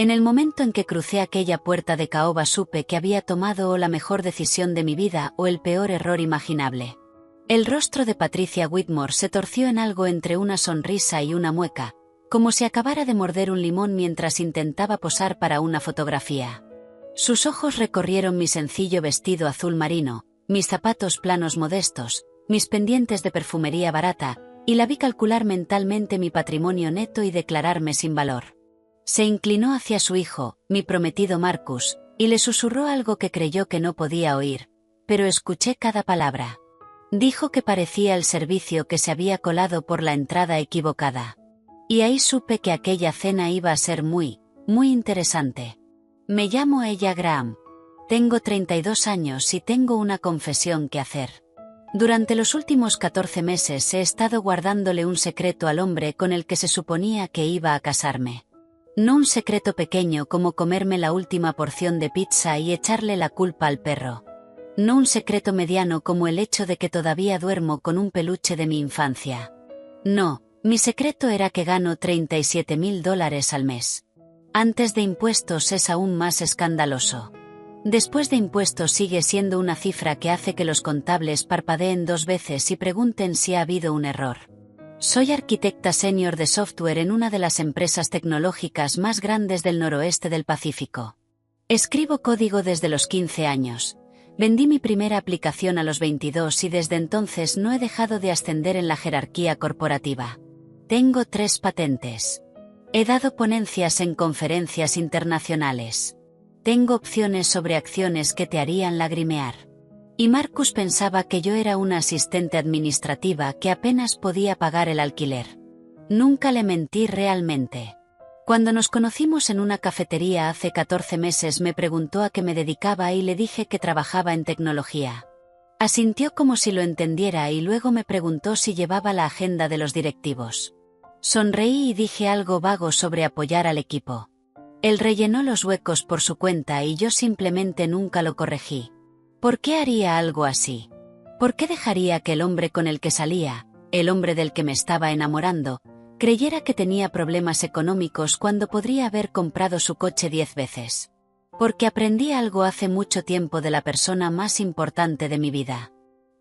En el momento en que crucé aquella puerta de caoba supe que había tomado o la mejor decisión de mi vida o el peor error imaginable. El rostro de Patricia Whitmore se torció en algo entre una sonrisa y una mueca, como si acabara de morder un limón mientras intentaba posar para una fotografía. Sus ojos recorrieron mi sencillo vestido azul marino, mis zapatos planos modestos, mis pendientes de perfumería barata, y la vi calcular mentalmente mi patrimonio neto y declararme sin valor. Se inclinó hacia su hijo, mi prometido Marcus, y le susurró algo que creyó que no podía oír, pero escuché cada palabra. Dijo que parecía el servicio que se había colado por la entrada equivocada. Y ahí supe que aquella cena iba a ser muy interesante. Me llamo Ella Graham. Tengo 32 años y tengo una confesión que hacer. Durante los últimos 14 meses he estado guardándole un secreto al hombre con el que se suponía que iba a casarme. No un secreto pequeño como comerme la última porción de pizza y echarle la culpa al perro. No un secreto mediano como el hecho de que todavía duermo con un peluche de mi infancia. No, mi secreto era que gano $37.000 al mes. Antes de impuestos es aún más escandaloso. Después de impuestos sigue siendo una cifra que hace que los contables parpadeen 2 veces y pregunten si ha habido un error. Soy arquitecta senior de software en una de las empresas tecnológicas más grandes del noroeste del Pacífico. Escribo código desde los 15 años. Vendí mi primera aplicación a los 22 y desde entonces no he dejado de ascender en la jerarquía corporativa. Tengo 3 patentes. He dado ponencias en conferencias internacionales. Tengo opciones sobre acciones que te harían lagrimear. Y Marcus pensaba que yo era una asistente administrativa que apenas podía pagar el alquiler. Nunca le mentí realmente. Cuando nos conocimos en una cafetería hace 14 meses me preguntó a qué me dedicaba y le dije que trabajaba en tecnología. Asintió como si lo entendiera y luego me preguntó si llevaba la agenda de los directivos. Sonreí y dije algo vago sobre apoyar al equipo. Él rellenó los huecos por su cuenta y yo simplemente nunca lo corregí. ¿Por qué haría algo así? ¿Por qué dejaría que el hombre con el que salía, el hombre del que me estaba enamorando, creyera que tenía problemas económicos cuando podría haber comprado su coche 10 veces? Porque aprendí algo hace mucho tiempo de la persona más importante de mi vida.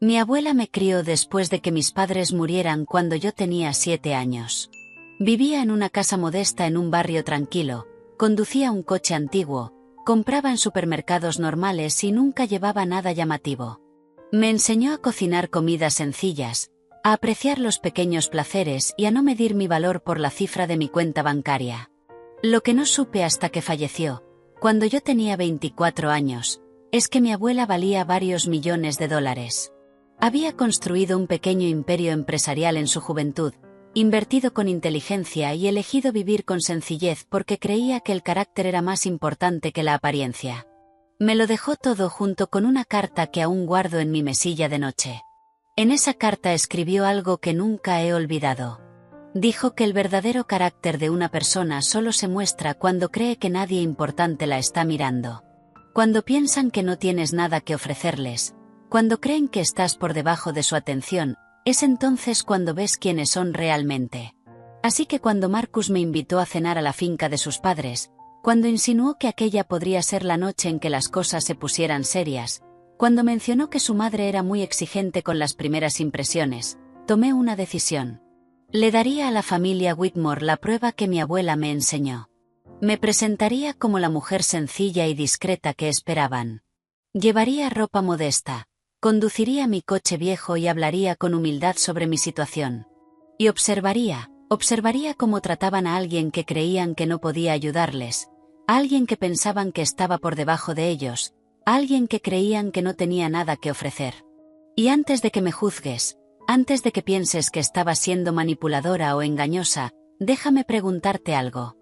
Mi abuela me crió después de que mis padres murieran cuando yo tenía 7 años. Vivía en una casa modesta en un barrio tranquilo, conducía un coche antiguo, compraba en supermercados normales y nunca llevaba nada llamativo. Me enseñó a cocinar comidas sencillas, a apreciar los pequeños placeres y a no medir mi valor por la cifra de mi cuenta bancaria. Lo que no supe hasta que falleció, cuando yo tenía 24 años, es que mi abuela valía varios millones de dólares. Había construido un pequeño imperio empresarial en su juventud, invertido con inteligencia y elegido vivir con sencillez porque creía que el carácter era más importante que la apariencia. Me lo dejó todo junto con una carta que aún guardo en mi mesilla de noche. En esa carta escribió algo que nunca he olvidado. Dijo que el verdadero carácter de una persona solo se muestra cuando cree que nadie importante la está mirando. Cuando piensan que no tienes nada que ofrecerles, cuando creen que estás por debajo de su atención, es entonces cuando ves quiénes son realmente. Así que cuando Marcus me invitó a cenar a la finca de sus padres, cuando insinuó que aquella podría ser la noche en que las cosas se pusieran serias, cuando mencionó que su madre era muy exigente con las primeras impresiones, tomé una decisión. Le daría a la familia Whitmore la prueba que mi abuela me enseñó. Me presentaría como la mujer sencilla y discreta que esperaban. Llevaría ropa modesta. Conduciría mi coche viejo y hablaría con humildad sobre mi situación. Y observaría cómo trataban a alguien que creían que no podía ayudarles, a alguien que pensaban que estaba por debajo de ellos, a alguien que creían que no tenía nada que ofrecer. Y antes de que me juzgues, antes de que pienses que estaba siendo manipuladora o engañosa, déjame preguntarte algo.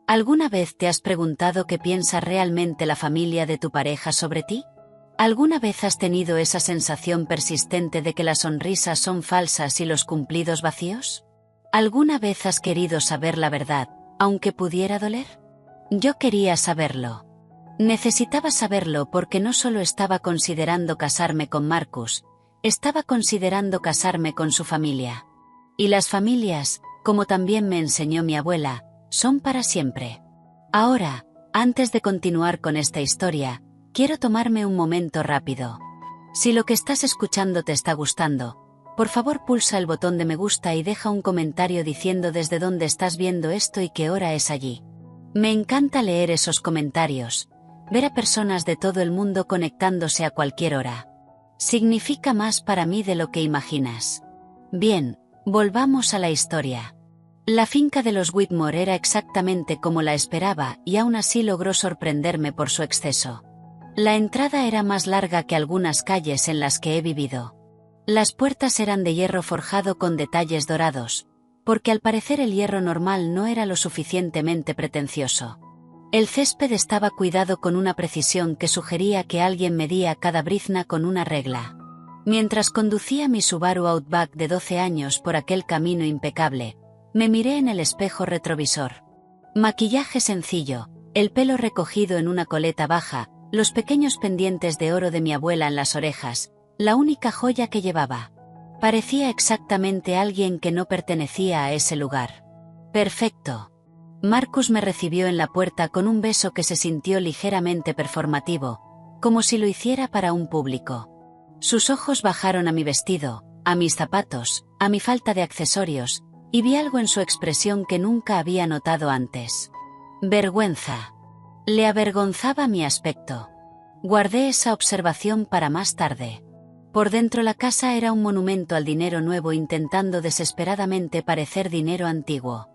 ¿Alguna vez te has preguntado qué piensa realmente la familia de tu pareja sobre ti? ¿Alguna vez has tenido esa sensación persistente de que las sonrisas son falsas y los cumplidos vacíos? ¿Alguna vez has querido saber la verdad, aunque pudiera doler? Yo quería saberlo. Necesitaba saberlo porque no solo estaba considerando casarme con Marcus, estaba considerando casarme con su familia. Y las familias, como también me enseñó mi abuela, son para siempre. Ahora, Antes de continuar con esta historia, quiero tomarme un momento rápido. Si lo que estás escuchando te está gustando, por favor pulsa el botón de me gusta y deja un comentario diciendo desde dónde estás viendo esto y qué hora es allí. Me encanta leer esos comentarios, ver a personas de todo el mundo conectándose a cualquier hora. Significa más para mí de lo que imaginas. Bien, volvamos a la historia. La finca de los Whitmore era exactamente como la esperaba y aún así logró sorprenderme por su exceso. La entrada era más larga que algunas calles en las que he vivido. Las puertas eran de hierro forjado con detalles dorados, porque al parecer el hierro normal no era lo suficientemente pretencioso. El césped estaba cuidado con una precisión que sugería que alguien medía cada brizna con una regla. Mientras conducía mi Subaru Outback de 12 años por aquel camino impecable, me miré en el espejo retrovisor. Maquillaje sencillo, el pelo recogido en una coleta baja, los pequeños pendientes de oro de mi abuela en las orejas, la única joya que llevaba. Parecía exactamente alguien que no pertenecía a ese lugar. Perfecto. Marcus me recibió en la puerta con un beso que se sintió ligeramente performativo, como si lo hiciera para un público. Sus ojos bajaron a mi vestido, a mis zapatos, a mi falta de accesorios, y vi algo en su expresión que nunca había notado antes. Vergüenza. Le avergonzaba mi aspecto. Guardé esa observación para más tarde. Por dentro la casa era un monumento al dinero nuevo intentando desesperadamente parecer dinero antiguo.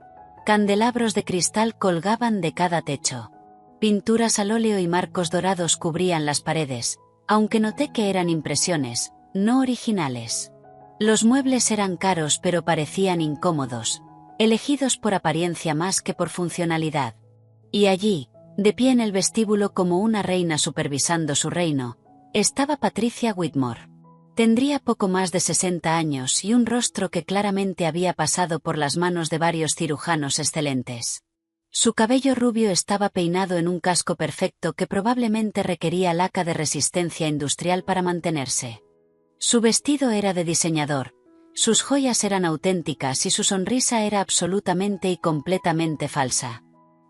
Candelabros de cristal colgaban de cada techo. Pinturas al óleo y marcos dorados cubrían las paredes, aunque noté que eran impresiones, no originales. Los muebles eran caros pero parecían incómodos, elegidos por apariencia más que por funcionalidad. Y allí, de pie en el vestíbulo como una reina supervisando su reino, estaba Patricia Whitmore. Tendría poco más de 60 años y un rostro que claramente había pasado por las manos de varios cirujanos excelentes. Su cabello rubio estaba peinado en un casco perfecto que probablemente requería laca de resistencia industrial para mantenerse. Su vestido era de diseñador, sus joyas eran auténticas y su sonrisa era absolutamente y completamente falsa.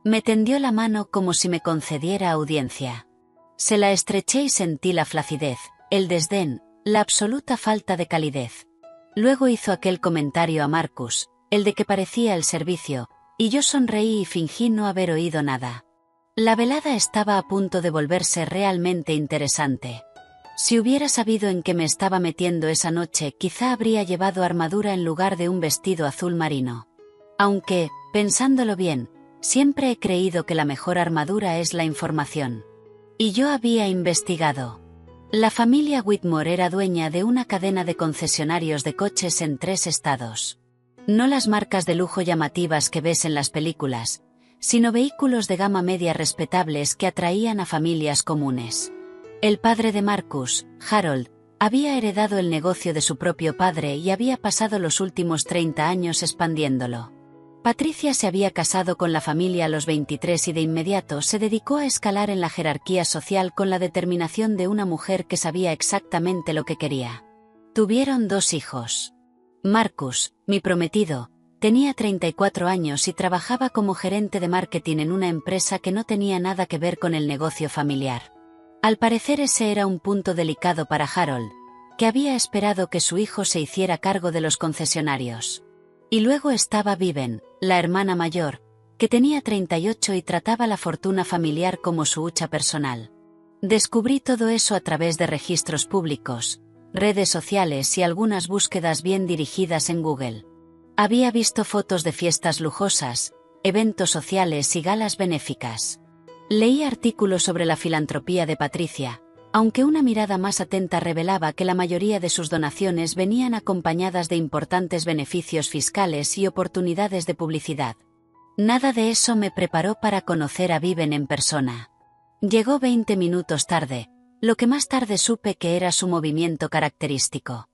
Me tendió la mano como si me concediera audiencia. Se la estreché y sentí la flacidez, el desdén, la absoluta falta de calidez. Luego hizo aquel comentario a Marcus, el de que parecía el servicio, y yo sonreí y fingí no haber oído nada. La velada estaba a punto de volverse realmente interesante. Si hubiera sabido en qué me estaba metiendo esa noche, quizá habría llevado armadura en lugar de un vestido azul marino. Aunque, pensándolo bien, siempre he creído que la mejor armadura es la información. Y yo había investigado. La familia Whitmore era dueña de una cadena de concesionarios de coches en 3 estados. No las marcas de lujo llamativas que ves en las películas, sino vehículos de gama media respetables que atraían a familias comunes. El padre de Marcus, Harold, había heredado el negocio de su propio padre y había pasado los últimos 30 años expandiéndolo. Patricia se había casado con la familia a los 23 y de inmediato se dedicó a escalar en la jerarquía social con la determinación de una mujer que sabía exactamente lo que quería. Tuvieron 2 hijos. Marcus, mi prometido, tenía 34 años y trabajaba como gerente de marketing en una empresa que no tenía nada que ver con el negocio familiar. Al parecer ese era un punto delicado para Harold, que había esperado que su hijo se hiciera cargo de los concesionarios. Y luego estaba Viven, la hermana mayor, que tenía 38 y trataba la fortuna familiar como su hucha personal. Descubrí todo eso a través de registros públicos, redes sociales y algunas búsquedas bien dirigidas en Google. Había visto fotos de fiestas lujosas, eventos sociales y galas benéficas. Leí artículos sobre la filantropía de Patricia, aunque una mirada más atenta revelaba que la mayoría de sus donaciones venían acompañadas de importantes beneficios fiscales y oportunidades de publicidad. Nada de eso me preparó para conocer a Viven en persona. Llegó 20 minutos tarde, lo que más tarde supe que era su movimiento característico.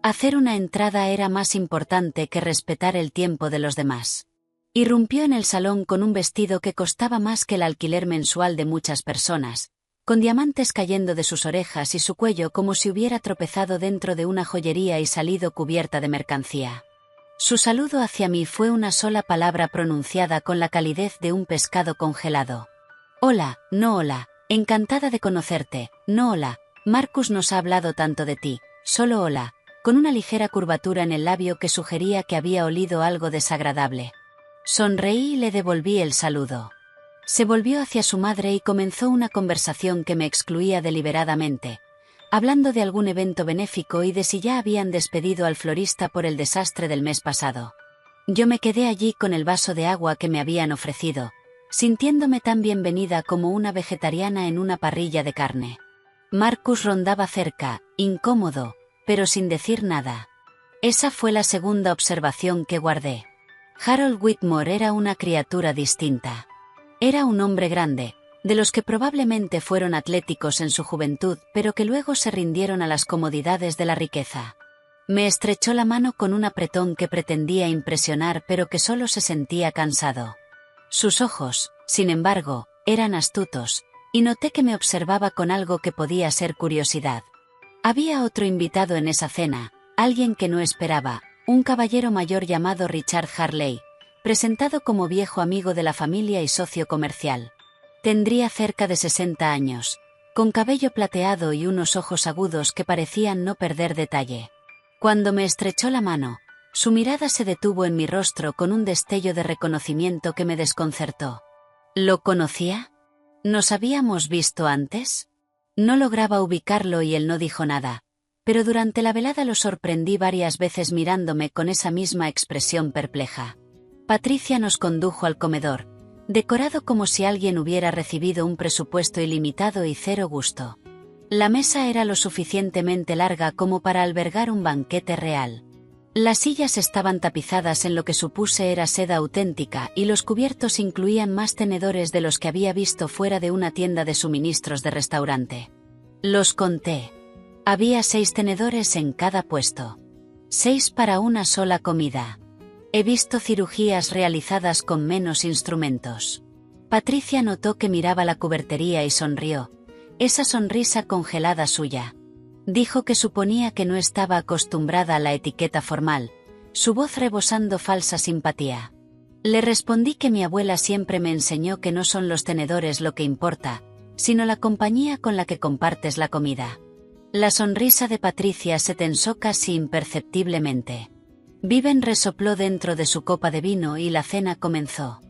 Hacer una entrada era más importante que respetar el tiempo de los demás. Irrumpió en el salón con un vestido que costaba más que el alquiler mensual de muchas personas, con diamantes cayendo de sus orejas y su cuello como si hubiera tropezado dentro de una joyería y salido cubierta de mercancía. Su saludo hacia mí fue una sola palabra pronunciada con la calidez de un pescado congelado. Hola, no hola, encantada de conocerte, no hola, Marcus nos ha hablado tanto de ti, solo hola, con una ligera curvatura en el labio que sugería que había olido algo desagradable. Sonreí y le devolví el saludo. Se volvió hacia su madre y comenzó una conversación que me excluía deliberadamente, hablando de algún evento benéfico y de si ya habían despedido al florista por el desastre del mes pasado. Yo me quedé allí con el vaso de agua que me habían ofrecido, sintiéndome tan bienvenida como una vegetariana en una parrilla de carne. Marcus rondaba cerca, incómodo, pero sin decir nada. Esa fue la segunda observación que guardé. Harold Whitmore era una criatura distinta. Era un hombre grande, de los que probablemente fueron atléticos en su juventud, pero que luego se rindieron a las comodidades de la riqueza. Me estrechó la mano con un apretón que pretendía impresionar, pero que solo se sentía cansado. Sus ojos, sin embargo, eran astutos, y noté que me observaba con algo que podía ser curiosidad. Había otro invitado en esa cena, alguien que no esperaba, un caballero mayor llamado Richard Harley, presentado como viejo amigo de la familia y socio comercial. Tendría cerca de 60 años, con cabello plateado y unos ojos agudos que parecían no perder detalle. Cuando me estrechó la mano, su mirada se detuvo en mi rostro con un destello de reconocimiento que me desconcertó. ¿Lo conocía? ¿Nos habíamos visto antes? No lograba ubicarlo y él no dijo nada, pero durante la velada lo sorprendí varias veces mirándome con esa misma expresión perpleja. Patricia nos condujo al comedor, decorado como si alguien hubiera recibido un presupuesto ilimitado y cero gusto. La mesa era lo suficientemente larga como para albergar un banquete real. Las sillas estaban tapizadas en lo que supuse era seda auténtica y los cubiertos incluían más tenedores de los que había visto fuera de una tienda de suministros de restaurante. Los conté. Había 6 tenedores en cada puesto. 6 para una sola comida. He visto cirugías realizadas con menos instrumentos. Patricia notó que miraba la cubertería y sonrió. Esa sonrisa congelada suya. Dijo que suponía que no estaba acostumbrada a la etiqueta formal, su voz rebosando falsa simpatía. Le respondí que mi abuela siempre me enseñó que no son los tenedores lo que importa, sino la compañía con la que compartes la comida. La sonrisa de Patricia se tensó casi imperceptiblemente. Viven resopló dentro de su copa de vino y la cena comenzó.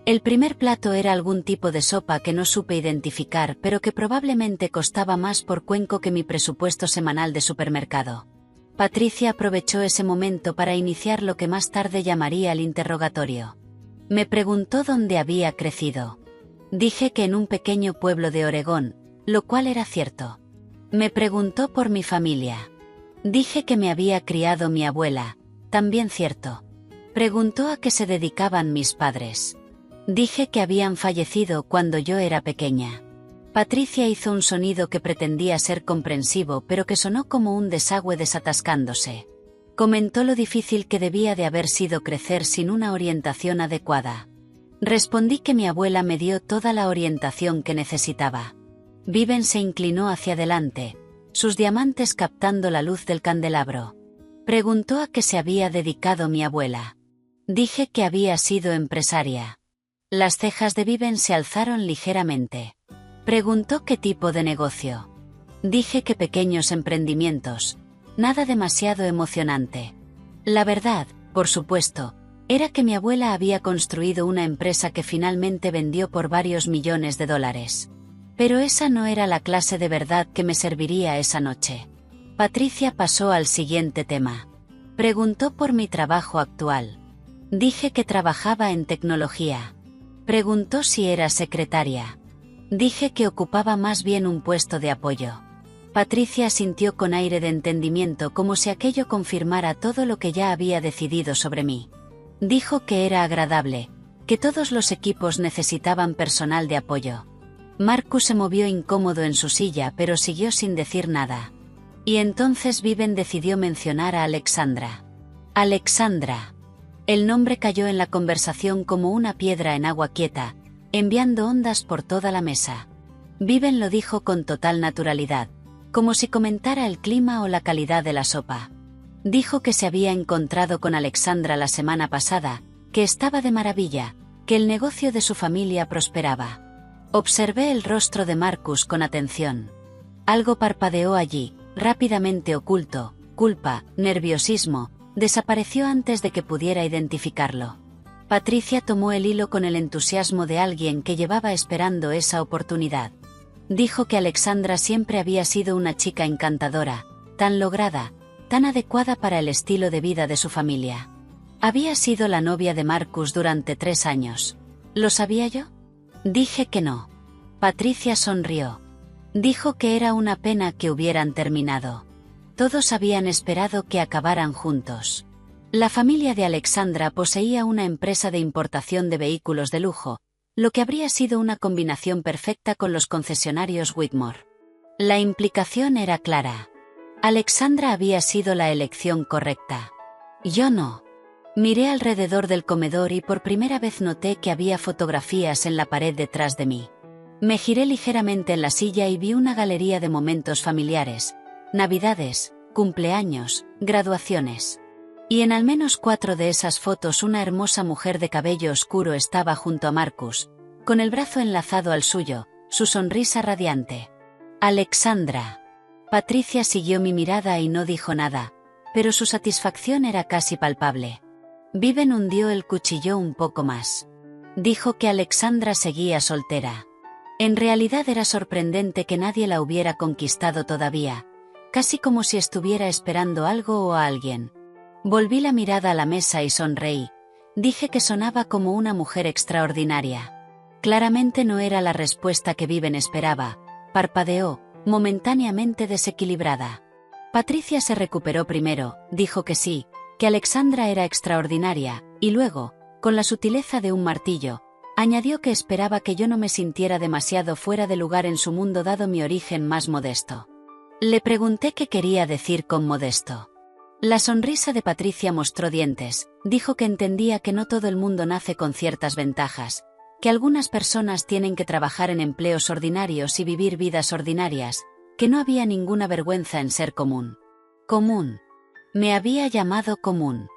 El primer plato era algún tipo de sopa que no supe identificar, pero que probablemente costaba más por cuenco que mi presupuesto semanal de supermercado. Patricia aprovechó ese momento para iniciar lo que más tarde llamaría el interrogatorio. Me preguntó dónde había crecido. Dije que en un pequeño pueblo de Oregón, lo cual era cierto. Me preguntó por mi familia. Dije que me había criado mi abuela, también cierto. Preguntó a qué se dedicaban mis padres. Dije que habían fallecido cuando yo era pequeña. Patricia hizo un sonido que pretendía ser comprensivo, pero que sonó como un desagüe desatascándose. Comentó lo difícil que debía de haber sido crecer sin una orientación adecuada. Respondí que mi abuela me dio toda la orientación que necesitaba. Viven se inclinó hacia adelante, sus diamantes captando la luz del candelabro. Preguntó a qué se había dedicado mi abuela. Dije que había sido empresaria. Las cejas de Viven se alzaron ligeramente. Preguntó qué tipo de negocio. Dije que pequeños emprendimientos, nada demasiado emocionante. La verdad, por supuesto, era que mi abuela había construido una empresa que finalmente vendió por varios millones de dólares. Pero esa no era la clase de verdad que me serviría esa noche. Patricia pasó al siguiente tema. Preguntó por mi trabajo actual. Dije que trabajaba en tecnología. Preguntó si era secretaria. Dije que ocupaba más bien un puesto de apoyo. Patricia asintió con aire de entendimiento como si aquello confirmara todo lo que ya había decidido sobre mí. Dijo que era agradable, que todos los equipos necesitaban personal de apoyo. Marcus se movió incómodo en su silla pero siguió sin decir nada. Y entonces Viven decidió mencionar a Alexandra. Alexandra. El nombre cayó en la conversación como una piedra en agua quieta, enviando ondas por toda la mesa. Viven lo dijo con total naturalidad, como si comentara el clima o la calidad de la sopa. Dijo que se había encontrado con Alexandra la semana pasada, que estaba de maravilla, que el negocio de su familia prosperaba. Observé el rostro de Marcus con atención. Algo parpadeó allí, rápidamente oculto, culpa, nerviosismo, desapareció antes de que pudiera identificarlo. Patricia tomó el hilo con el entusiasmo de alguien que llevaba esperando esa oportunidad. Dijo que Alexandra siempre había sido una chica encantadora, tan lograda, tan adecuada para el estilo de vida de su familia. Había sido la novia de Marcus durante 3 años. ¿Lo sabía yo? Dije que no. Patricia sonrió. Dijo que era una pena que hubieran terminado. Todos habían esperado que acabaran juntos. La familia de Alexandra poseía una empresa de importación de vehículos de lujo, lo que habría sido una combinación perfecta con los concesionarios Whitmore. La implicación era clara. Alexandra había sido la elección correcta. Yo no. Miré alrededor del comedor y por primera vez noté que había fotografías en la pared detrás de mí. Me giré ligeramente en la silla y vi una galería de momentos familiares, navidades, cumpleaños, graduaciones. Y en al menos 4 de esas fotos una hermosa mujer de cabello oscuro estaba junto a Marcus, con el brazo enlazado al suyo, su sonrisa radiante. Alexandra. Patricia siguió mi mirada y no dijo nada, pero su satisfacción era casi palpable. Viven hundió el cuchillo un poco más. Dijo que Alexandra seguía soltera. En realidad era sorprendente que nadie la hubiera conquistado todavía, casi como si estuviera esperando algo o a alguien. Volví la mirada a la mesa y sonreí. Dije que sonaba como una mujer extraordinaria. Claramente no era la respuesta que Viven esperaba. Parpadeó, momentáneamente desequilibrada. Patricia se recuperó primero, dijo que sí, que Alexandra era extraordinaria, y luego, con la sutileza de un martillo, añadió que esperaba que yo no me sintiera demasiado fuera de lugar en su mundo dado mi origen más modesto. Le pregunté qué quería decir con modesto. La sonrisa de Patricia mostró dientes, dijo que entendía que no todo el mundo nace con ciertas ventajas, que algunas personas tienen que trabajar en empleos ordinarios y vivir vidas ordinarias, que no había ninguna vergüenza en ser común. Común. Me había llamado común.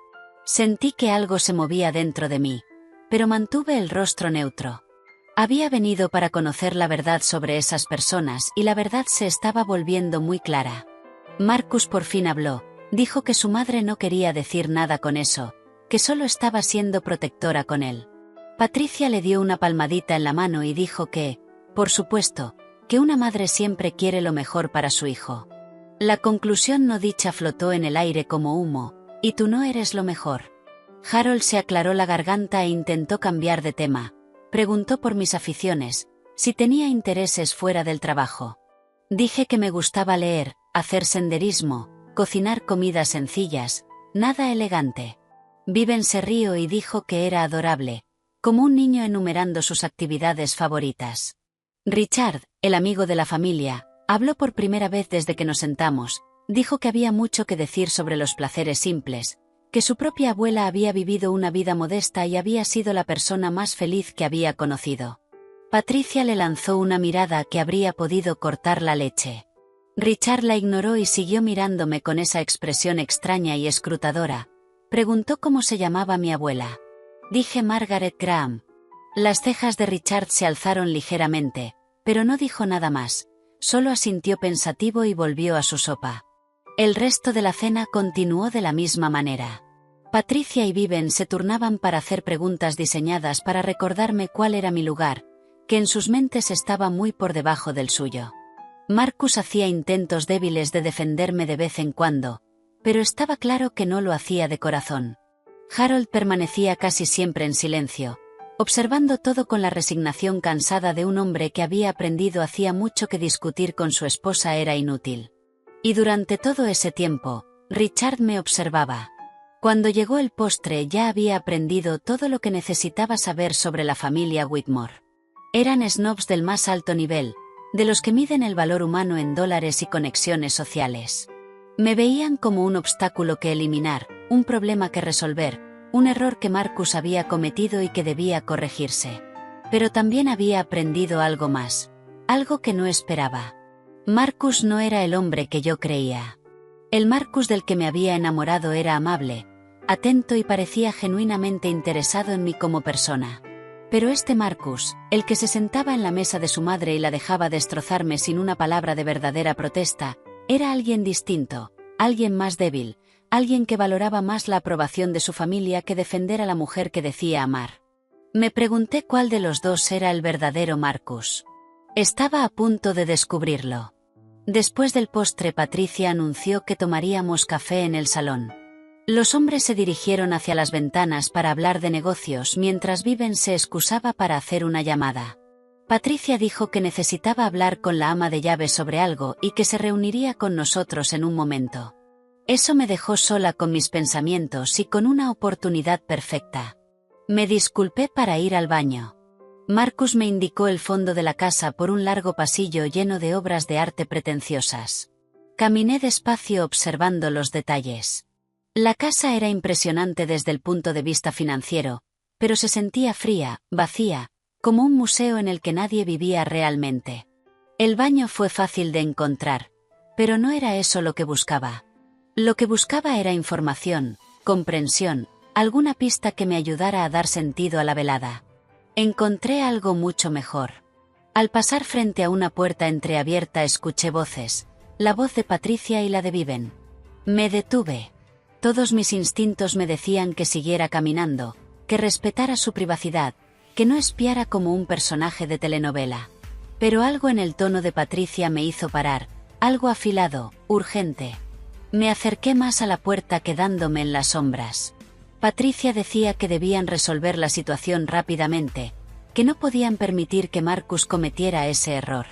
Sentí que algo se movía dentro de mí, pero mantuve el rostro neutro. Había venido para conocer la verdad sobre esas personas y la verdad se estaba volviendo muy clara. Marcus por fin habló. Dijo que su madre no quería decir nada con eso, que solo estaba siendo protectora con él. Patricia le dio una palmadita en la mano y dijo que, por supuesto, que una madre siempre quiere lo mejor para su hijo. La conclusión no dicha flotó en el aire como humo, y tú no eres lo mejor. Harold se aclaró la garganta e intentó cambiar de tema. Preguntó por mis aficiones, si tenía intereses fuera del trabajo. Dije que me gustaba leer, hacer senderismo, cocinar comidas sencillas, nada elegante. Viven se rió y dijo que era adorable, como un niño enumerando sus actividades favoritas. Richard, el amigo de la familia, habló por primera vez desde que nos sentamos, dijo que había mucho que decir sobre los placeres simples, que su propia abuela había vivido una vida modesta y había sido la persona más feliz que había conocido. Patricia le lanzó una mirada que habría podido cortar la leche. Richard la ignoró y siguió mirándome con esa expresión extraña y escrutadora. Preguntó cómo se llamaba mi abuela. Dije Margaret Graham. Las cejas de Richard se alzaron ligeramente, pero no dijo nada más, solo asintió pensativo y volvió a su sopa. El resto de la cena continuó de la misma manera. Patricia y Viven se turnaban para hacer preguntas diseñadas para recordarme cuál era mi lugar, que en sus mentes estaba muy por debajo del suyo. Marcus hacía intentos débiles de defenderme de vez en cuando, pero estaba claro que no lo hacía de corazón. Harold permanecía casi siempre en silencio, observando todo con la resignación cansada de un hombre que había aprendido hacía mucho que discutir con su esposa era inútil. Y durante todo ese tiempo, Richard me observaba. Cuando llegó el postre ya había aprendido todo lo que necesitaba saber sobre la familia Whitmore. Eran snobs del más alto nivel, de los que miden el valor humano en dólares y conexiones sociales. Me veían como un obstáculo que eliminar, un problema que resolver, un error que Marcus había cometido y que debía corregirse. Pero también había aprendido algo más, algo que no esperaba. Marcus no era el hombre que yo creía. El Marcus del que me había enamorado era amable, atento y parecía genuinamente interesado en mí como persona. Pero este Marcus, el que se sentaba en la mesa de su madre y la dejaba destrozarme sin una palabra de verdadera protesta, era alguien distinto, alguien más débil, alguien que valoraba más la aprobación de su familia que defender a la mujer que decía amar. Me pregunté cuál de los dos era el verdadero Marcus. Estaba a punto de descubrirlo. Después del postre, Patricia anunció que tomaríamos café en el salón. Los hombres se dirigieron hacia las ventanas para hablar de negocios mientras Viven se excusaba para hacer una llamada. Patricia dijo que necesitaba hablar con la ama de llaves sobre algo y que se reuniría con nosotros en un momento. Eso me dejó sola con mis pensamientos y con una oportunidad perfecta. Me disculpé para ir al baño. Marcus me indicó el fondo de la casa por un largo pasillo lleno de obras de arte pretenciosas. Caminé despacio observando los detalles. La casa era impresionante desde el punto de vista financiero, pero se sentía fría, vacía, como un museo en el que nadie vivía realmente. El baño fue fácil de encontrar, pero no era eso lo que buscaba. Lo que buscaba era información, comprensión, alguna pista que me ayudara a dar sentido a la velada. Encontré algo mucho mejor. Al pasar frente a una puerta entreabierta escuché voces, la voz de Patricia y la de Viven. Me detuve. Todos mis instintos me decían que siguiera caminando, que respetara su privacidad, que no espiara como un personaje de telenovela. Pero algo en el tono de Patricia me hizo parar, algo afilado, urgente. Me acerqué más a la puerta quedándome en las sombras. Patricia decía que debían resolver la situación rápidamente, que no podían permitir que Marcus cometiera ese error.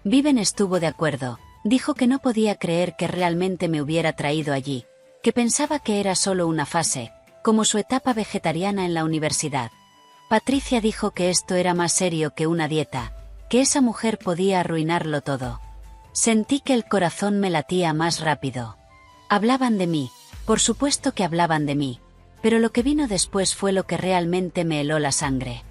Viven estuvo de acuerdo, dijo que no podía creer que realmente me hubiera traído allí, que pensaba que era solo una fase, como su etapa vegetariana en la universidad. Patricia dijo que esto era más serio que una dieta, que esa mujer podía arruinarlo todo. Sentí que el corazón me latía más rápido. Hablaban de mí, por supuesto que hablaban de mí, pero lo que vino después fue lo que realmente me heló la sangre.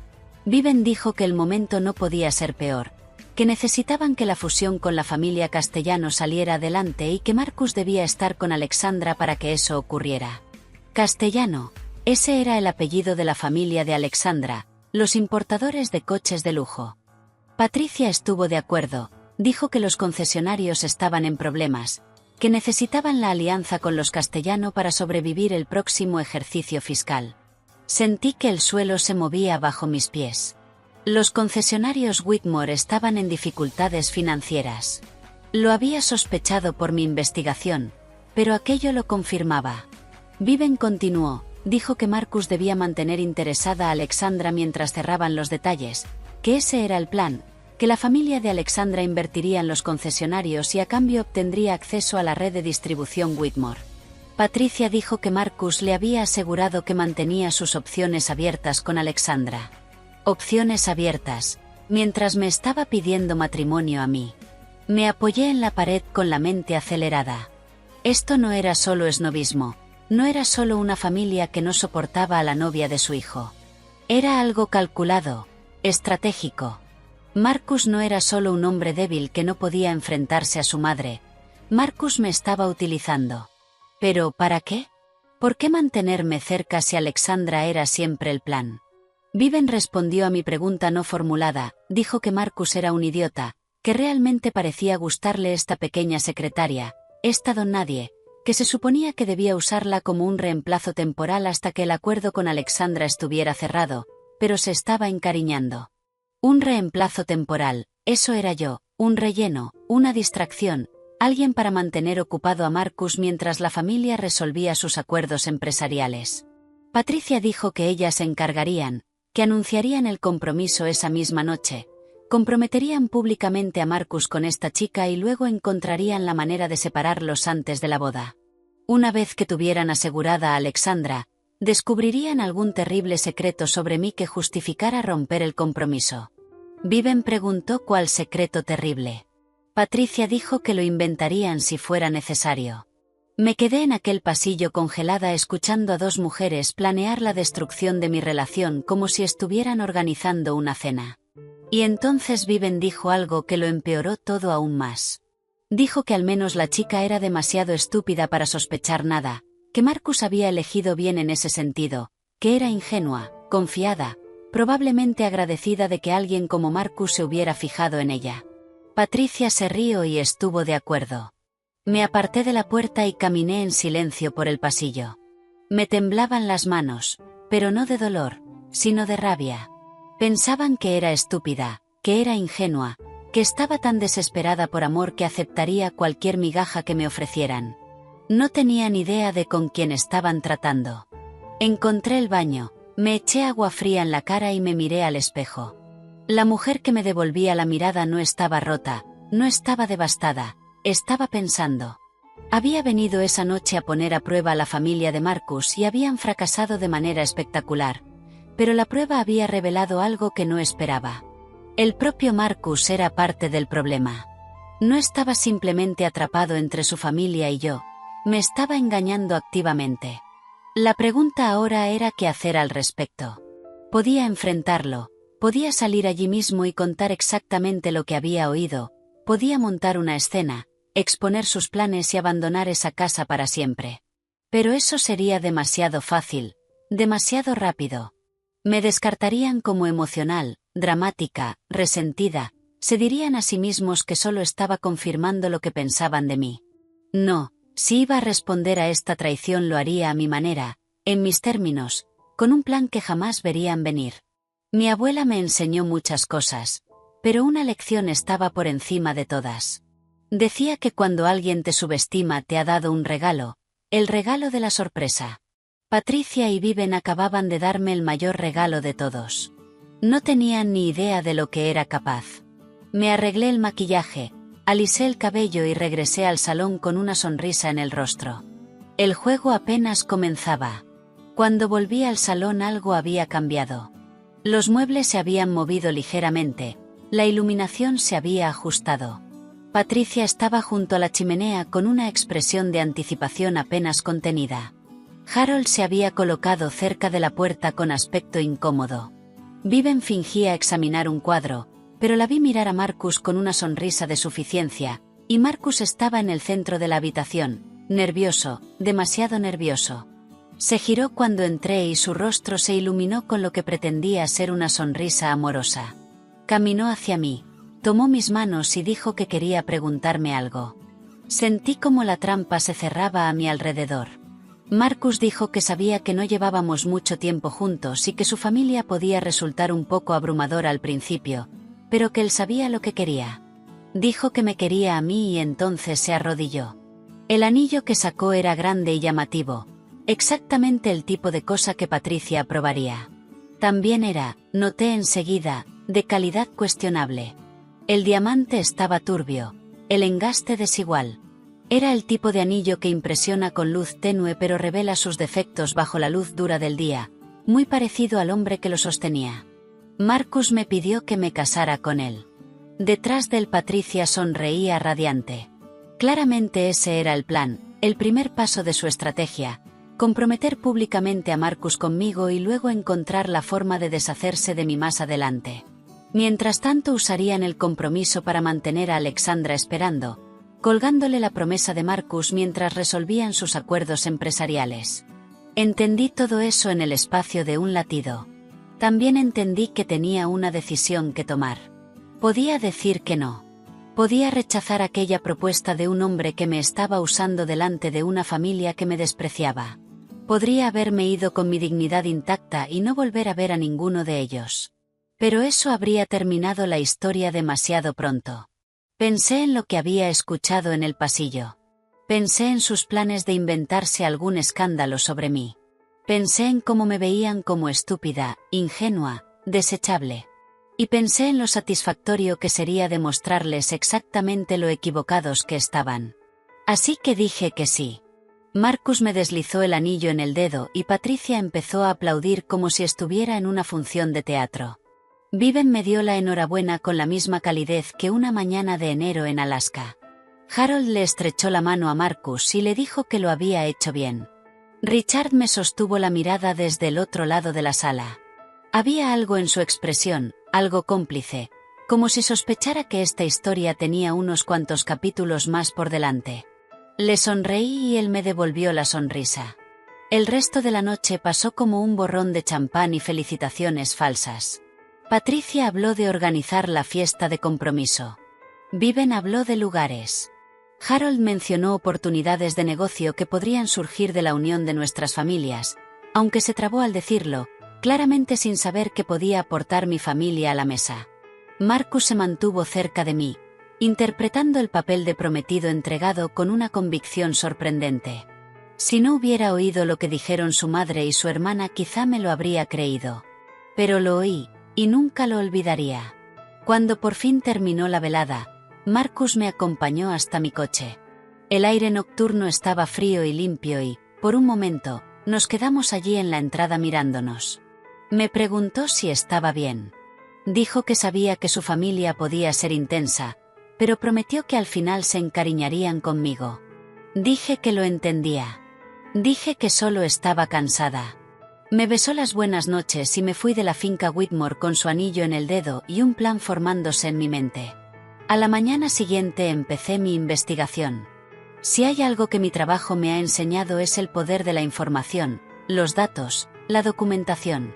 Viven dijo que el momento no podía ser peor, que necesitaban que la fusión con la familia Castellano saliera adelante y que Marcus debía estar con Alexandra para que eso ocurriera. Castellano, ese era el apellido de la familia de Alexandra, los importadores de coches de lujo. Patricia estuvo de acuerdo, dijo que los concesionarios estaban en problemas, que necesitaban la alianza con los Castellano para sobrevivir el próximo ejercicio fiscal. Sentí que el suelo se movía bajo mis pies. Los concesionarios Whitmore estaban en dificultades financieras. Lo había sospechado por mi investigación, pero aquello lo confirmaba. Viven continuó, dijo que Marcus debía mantener interesada a Alexandra mientras cerraban los detalles, que ese era el plan, que la familia de Alexandra invertiría en los concesionarios y a cambio obtendría acceso a la red de distribución Whitmore. Patricia dijo que Marcus le había asegurado que mantenía sus opciones abiertas con Alexandra. Opciones abiertas, mientras me estaba pidiendo matrimonio a mí. Me apoyé en la pared con la mente acelerada. Esto no era solo esnobismo, no era solo una familia que no soportaba a la novia de su hijo. Era algo calculado, estratégico. Marcus no era solo un hombre débil que no podía enfrentarse a su madre. Marcus me estaba utilizando. ¿Pero para qué? ¿Por qué mantenerme cerca si Alexandra era siempre el plan? Viven respondió a mi pregunta no formulada, dijo que Marcus era un idiota, que realmente parecía gustarle esta pequeña secretaria, esta don nadie, que se suponía que debía usarla como un reemplazo temporal hasta que el acuerdo con Alexandra estuviera cerrado, pero se estaba encariñando. Un reemplazo temporal, eso era yo, un relleno, una distracción, alguien para mantener ocupado a Marcus mientras la familia resolvía sus acuerdos empresariales. Patricia dijo que ellas se encargarían, que anunciarían el compromiso esa misma noche, comprometerían públicamente a Marcus con esta chica y luego encontrarían la manera de separarlos antes de la boda. Una vez que tuvieran asegurada a Alexandra, descubrirían algún terrible secreto sobre mí que justificara romper el compromiso. Viven preguntó cuál secreto terrible. Patricia dijo que lo inventarían si fuera necesario. Me quedé en aquel pasillo congelada escuchando a dos mujeres planear la destrucción de mi relación como si estuvieran organizando una cena. Y entonces Viven dijo algo que lo empeoró todo aún más. Dijo que al menos la chica era demasiado estúpida para sospechar nada, que Marcus había elegido bien en ese sentido, que era ingenua, confiada, probablemente agradecida de que alguien como Marcus se hubiera fijado en ella. Patricia se rió y estuvo de acuerdo. Me aparté de la puerta y caminé en silencio por el pasillo. Me temblaban las manos, pero no de dolor, sino de rabia. Pensaban que era estúpida, que era ingenua, que estaba tan desesperada por amor que aceptaría cualquier migaja que me ofrecieran. No tenían idea de con quién estaban tratando. Encontré el baño, me eché agua fría en la cara y me miré al espejo. La mujer que me devolvía la mirada no estaba rota, no estaba devastada, estaba pensando. Había venido esa noche a poner a prueba a la familia de Marcus y habían fracasado de manera espectacular, pero la prueba había revelado algo que no esperaba. El propio Marcus era parte del problema. No estaba simplemente atrapado entre su familia y yo, me estaba engañando activamente. La pregunta ahora era qué hacer al respecto. Podía enfrentarlo, podía salir allí mismo y contar exactamente lo que había oído, podía montar una escena, exponer sus planes y abandonar esa casa para siempre. Pero eso sería demasiado fácil, demasiado rápido. Me descartarían como emocional, dramática, resentida, se dirían a sí mismos que solo estaba confirmando lo que pensaban de mí. No, si iba a responder a esta traición lo haría a mi manera, en mis términos, con un plan que jamás verían venir. Mi abuela me enseñó muchas cosas, pero una lección estaba por encima de todas. Decía que cuando alguien te subestima te ha dado un regalo, el regalo de la sorpresa. Patricia y Viven acababan de darme el mayor regalo de todos. No tenían ni idea de lo que era capaz. Me arreglé el maquillaje, alisé el cabello y regresé al salón con una sonrisa en el rostro. El juego apenas comenzaba. Cuando volví al salón algo había cambiado. Los muebles se habían movido ligeramente, la iluminación se había ajustado. Patricia estaba junto a la chimenea con una expresión de anticipación apenas contenida. Harold se había colocado cerca de la puerta con aspecto incómodo. Viven fingía examinar un cuadro, pero la vi mirar a Marcus con una sonrisa de suficiencia, y Marcus estaba en el centro de la habitación, nervioso, demasiado nervioso. Se giró cuando entré y su rostro se iluminó con lo que pretendía ser una sonrisa amorosa. Caminó hacia mí, tomó mis manos y dijo que quería preguntarme algo. Sentí como la trampa se cerraba a mi alrededor. Marcus dijo que sabía que no llevábamos mucho tiempo juntos y que su familia podía resultar un poco abrumadora al principio, pero que él sabía lo que quería. Dijo que me quería a mí y entonces se arrodilló. El anillo que sacó era grande y llamativo, exactamente el tipo de cosa que Patricia aprobaría. También era, noté enseguida, de calidad cuestionable. El diamante estaba turbio, el engaste desigual. Era el tipo de anillo que impresiona con luz tenue pero revela sus defectos bajo la luz dura del día, muy parecido al hombre que lo sostenía. Marcus me pidió que me casara con él. Detrás de él Patricia sonreía radiante. Claramente ese era el plan, el primer paso de su estrategia, comprometer públicamente a Marcus conmigo y luego encontrar la forma de deshacerse de mí más adelante. Mientras tanto usarían el compromiso para mantener a Alexandra esperando, colgándole la promesa de Marcus mientras resolvían sus acuerdos empresariales. Entendí todo eso en el espacio de un latido. También entendí que tenía una decisión que tomar. Podía decir que no. Podía rechazar aquella propuesta de un hombre que me estaba usando delante de una familia que me despreciaba. Podría haberme ido con mi dignidad intacta y no volver a ver a ninguno de ellos. Pero eso habría terminado la historia demasiado pronto. Pensé en lo que había escuchado en el pasillo. Pensé en sus planes de inventarse algún escándalo sobre mí. Pensé en cómo me veían como estúpida, ingenua, desechable. Y pensé en lo satisfactorio que sería demostrarles exactamente lo equivocados que estaban. Así que dije que sí. Marcus me deslizó el anillo en el dedo y Patricia empezó a aplaudir como si estuviera en una función de teatro. Viven me dio la enhorabuena con la misma calidez que una mañana de enero en Alaska. Harold le estrechó la mano a Marcus y le dijo que lo había hecho bien. Richard me sostuvo la mirada desde el otro lado de la sala. Había algo en su expresión, algo cómplice, como si sospechara que esta historia tenía unos cuantos capítulos más por delante. Le sonreí y él me devolvió la sonrisa. El resto de la noche pasó como un borrón de champán y felicitaciones falsas. Patricia habló de organizar la fiesta de compromiso. Viven habló de lugares. Harold mencionó oportunidades de negocio que podrían surgir de la unión de nuestras familias, aunque se trabó al decirlo, claramente sin saber qué podía aportar mi familia a la mesa. Marcus se mantuvo cerca de mí, interpretando el papel de prometido entregado con una convicción sorprendente. Si no hubiera oído lo que dijeron su madre y su hermana, quizá me lo habría creído. Pero lo oí, y nunca lo olvidaría. Cuando por fin terminó la velada, Marcus me acompañó hasta mi coche. El aire nocturno estaba frío y limpio y, por un momento, nos quedamos allí en la entrada mirándonos. Me preguntó si estaba bien. Dijo que sabía que su familia podía ser intensa, pero prometió que al final se encariñarían conmigo. Dije que lo entendía. Dije que solo estaba cansada. Me besó las buenas noches y me fui de la finca Whitmore con su anillo en el dedo y un plan formándose en mi mente. A la mañana siguiente empecé mi investigación. Si hay algo que mi trabajo me ha enseñado es el poder de la información, los datos, la documentación.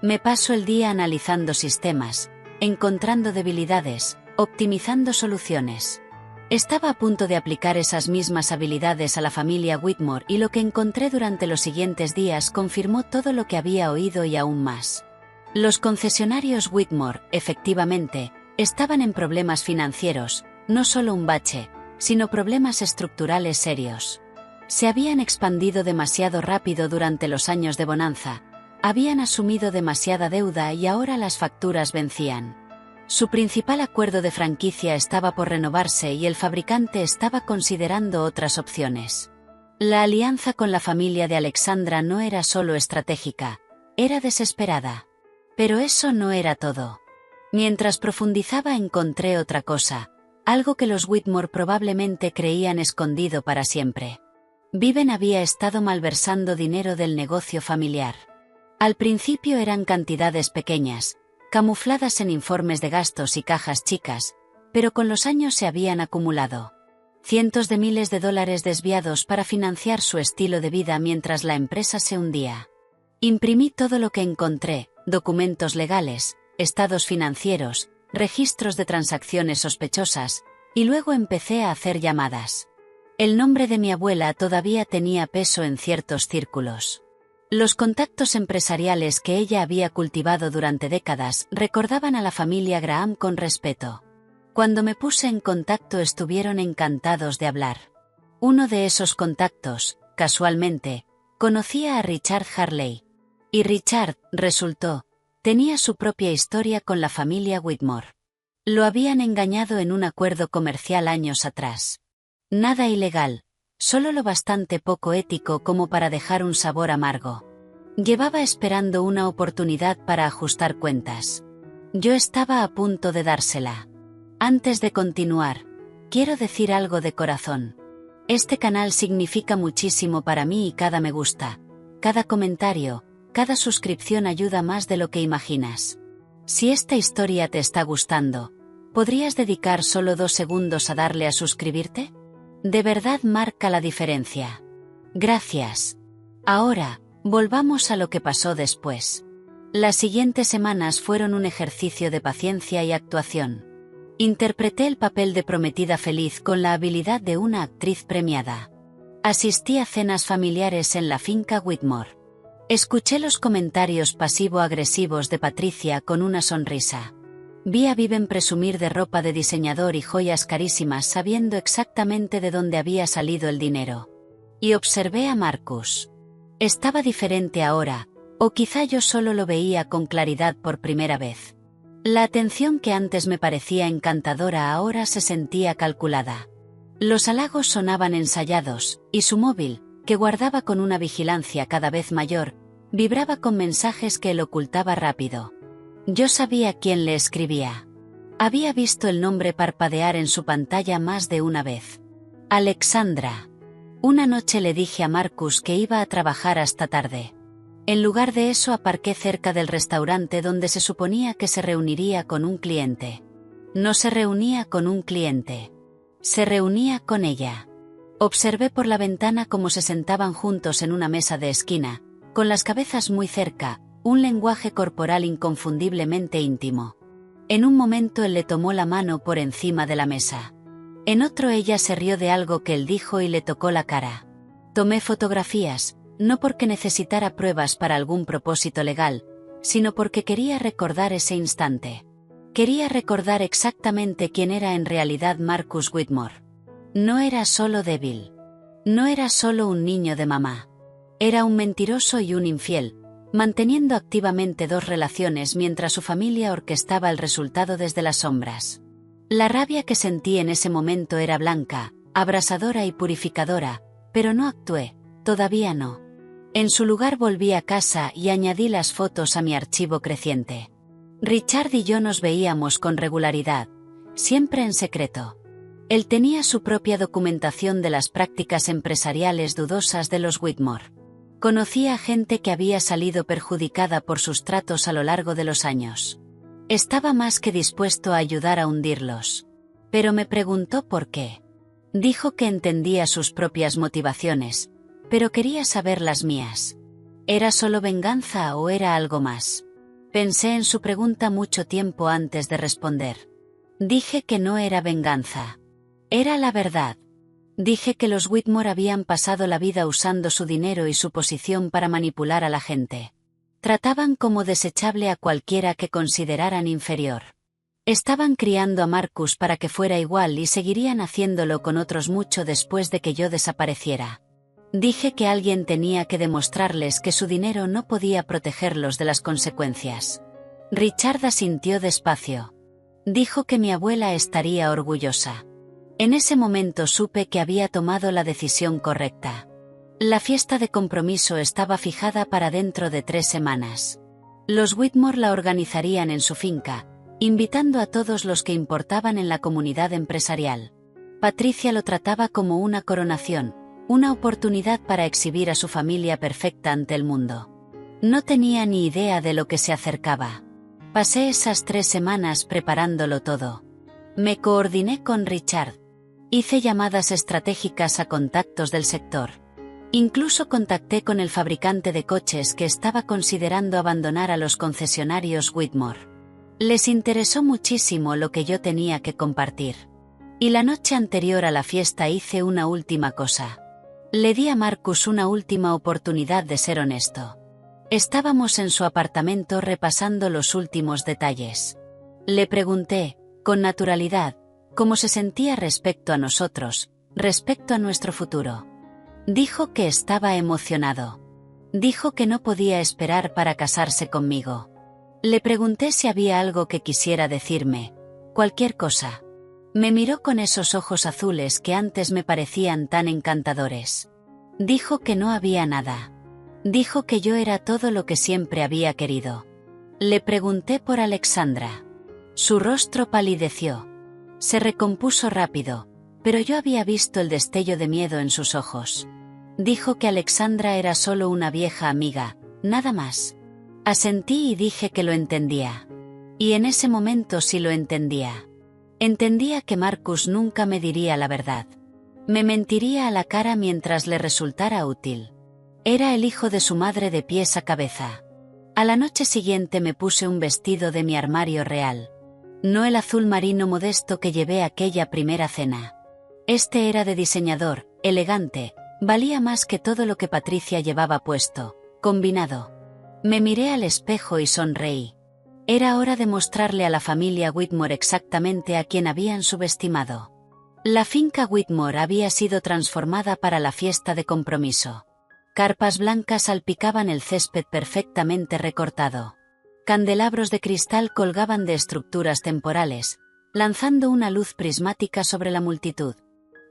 Me paso el día analizando sistemas, encontrando debilidades, optimizando soluciones. Estaba a punto de aplicar esas mismas habilidades a la familia Whitmore y lo que encontré durante los siguientes días confirmó todo lo que había oído y aún más. Los concesionarios Whitmore, efectivamente, estaban en problemas financieros, no solo un bache, sino problemas estructurales serios. Se habían expandido demasiado rápido durante los años de bonanza, habían asumido demasiada deuda y ahora las facturas vencían. Su principal acuerdo de franquicia estaba por renovarse y el fabricante estaba considerando otras opciones. La alianza con la familia de Alexandra no era solo estratégica, era desesperada. Pero eso no era todo. Mientras profundizaba encontré otra cosa, algo que los Whitmore probablemente creían escondido para siempre. Viven había estado malversando dinero del negocio familiar. Al principio eran cantidades pequeñas, camufladas en informes de gastos y cajas chicas, pero con los años se habían acumulado. Cientos de miles de dólares desviados para financiar su estilo de vida mientras la empresa se hundía. Imprimí todo lo que encontré, documentos legales, estados financieros, registros de transacciones sospechosas, y luego empecé a hacer llamadas. El nombre de mi abuela todavía tenía peso en ciertos círculos. Los contactos empresariales que ella había cultivado durante décadas recordaban a la familia Graham con respeto. Cuando me puse en contacto estuvieron encantados de hablar. Uno de esos contactos, casualmente, conocía a Richard Harley. Y Richard, resultó, tenía su propia historia con la familia Whitmore. Lo habían engañado en un acuerdo comercial años atrás. Nada ilegal, solo lo bastante poco ético como para dejar un sabor amargo. Llevaba esperando una oportunidad para ajustar cuentas. Yo estaba a punto de dársela. Antes de continuar, quiero decir algo de corazón. Este canal significa muchísimo para mí y cada me gusta, cada comentario, cada suscripción ayuda más de lo que imaginas. Si esta historia te está gustando, ¿podrías dedicar solo 2 segundos a darle a suscribirte? De verdad marca la diferencia. Gracias. Ahora, volvamos a lo que pasó después. Las siguientes semanas fueron un ejercicio de paciencia y actuación. Interpreté el papel de prometida feliz con la habilidad de una actriz premiada. Asistí a cenas familiares en la finca Whitmore. Escuché los comentarios pasivo-agresivos de Patricia con una sonrisa. Vi a Viven presumir de ropa de diseñador y joyas carísimas sabiendo exactamente de dónde había salido el dinero. Y observé a Marcus. Estaba diferente ahora, o quizá yo solo lo veía con claridad por primera vez. La atención que antes me parecía encantadora ahora se sentía calculada. Los halagos sonaban ensayados, y su móvil, que guardaba con una vigilancia cada vez mayor, vibraba con mensajes que él ocultaba rápido. Yo sabía quién le escribía. Había visto el nombre parpadear en su pantalla más de una vez. Alexandra. Una noche le dije a Marcus que iba a trabajar hasta tarde. En lugar de eso aparqué cerca del restaurante donde se suponía que se reuniría con un cliente. No se reunía con un cliente. Se reunía con ella. Observé por la ventana cómo se sentaban juntos en una mesa de esquina, con las cabezas muy cerca, un lenguaje corporal inconfundiblemente íntimo. En un momento él le tomó la mano por encima de la mesa. En otro ella se rió de algo que él dijo y le tocó la cara. Tomé fotografías, no porque necesitara pruebas para algún propósito legal, sino porque quería recordar ese instante. Quería recordar exactamente quién era en realidad Marcus Whitmore. No era solo débil. No era solo un niño de mamá. Era un mentiroso y un infiel, manteniendo activamente dos relaciones mientras su familia orquestaba el resultado desde las sombras. La rabia que sentí en ese momento era blanca, abrasadora y purificadora, pero no actué, todavía no. En su lugar volví a casa y añadí las fotos a mi archivo creciente. Richard y yo nos veíamos con regularidad, siempre en secreto. Él tenía su propia documentación de las prácticas empresariales dudosas de los Whitmore. Conocía a gente que había salido perjudicada por sus tratos a lo largo de los años. Estaba más que dispuesto a ayudar a hundirlos. Pero me preguntó por qué. Dijo que entendía sus propias motivaciones, pero quería saber las mías. ¿Era solo venganza o era algo más? Pensé en su pregunta mucho tiempo antes de responder. Dije que no era venganza. Era la verdad. Dije que los Whitmore habían pasado la vida usando su dinero y su posición para manipular a la gente. Trataban como desechable a cualquiera que consideraran inferior. Estaban criando a Marcus para que fuera igual y seguirían haciéndolo con otros mucho después de que yo desapareciera. Dije que alguien tenía que demostrarles que su dinero no podía protegerlos de las consecuencias. Richard asintió despacio. Dijo que mi abuela estaría orgullosa. En ese momento supe que había tomado la decisión correcta. La fiesta de compromiso estaba fijada para dentro de 3 semanas. Los Whitmore la organizarían en su finca, invitando a todos los que importaban en la comunidad empresarial. Patricia lo trataba como una coronación, una oportunidad para exhibir a su familia perfecta ante el mundo. No tenía ni idea de lo que se acercaba. Pasé esas 3 semanas preparándolo todo. Me coordiné con Richard. Hice llamadas estratégicas a contactos del sector. Incluso contacté con el fabricante de coches que estaba considerando abandonar a los concesionarios Whitmore. Les interesó muchísimo lo que yo tenía que compartir. Y la noche anterior a la fiesta hice una última cosa. Le di a Marcus una última oportunidad de ser honesto. Estábamos en su apartamento repasando los últimos detalles. Le pregunté, con naturalidad, cómo se sentía respecto a nosotros, respecto a nuestro futuro. Dijo que estaba emocionado. Dijo que no podía esperar para casarse conmigo. Le pregunté si había algo que quisiera decirme, cualquier cosa. Me miró con esos ojos azules que antes me parecían tan encantadores. Dijo que no había nada. Dijo que yo era todo lo que siempre había querido. Le pregunté por Alexandra. Su rostro palideció. Se recompuso rápido, pero yo había visto el destello de miedo en sus ojos. Dijo que Alexandra era solo una vieja amiga, nada más. Asentí y dije que lo entendía. Y en ese momento sí lo entendía. Entendía que Marcus nunca me diría la verdad. Me mentiría a la cara mientras le resultara útil. Era el hijo de su madre de pies a cabeza. A la noche siguiente me puse un vestido de mi armario real. No el azul marino modesto que llevé a aquella primera cena. Este era de diseñador, elegante, valía más que todo lo que Patricia llevaba puesto, combinado. Me miré al espejo y sonreí. Era hora de mostrarle a la familia Whitmore exactamente a quien habían subestimado. La finca Whitmore había sido transformada para la fiesta de compromiso. Carpas blancas salpicaban el césped perfectamente recortado. Candelabros de cristal colgaban de estructuras temporales, lanzando una luz prismática sobre la multitud.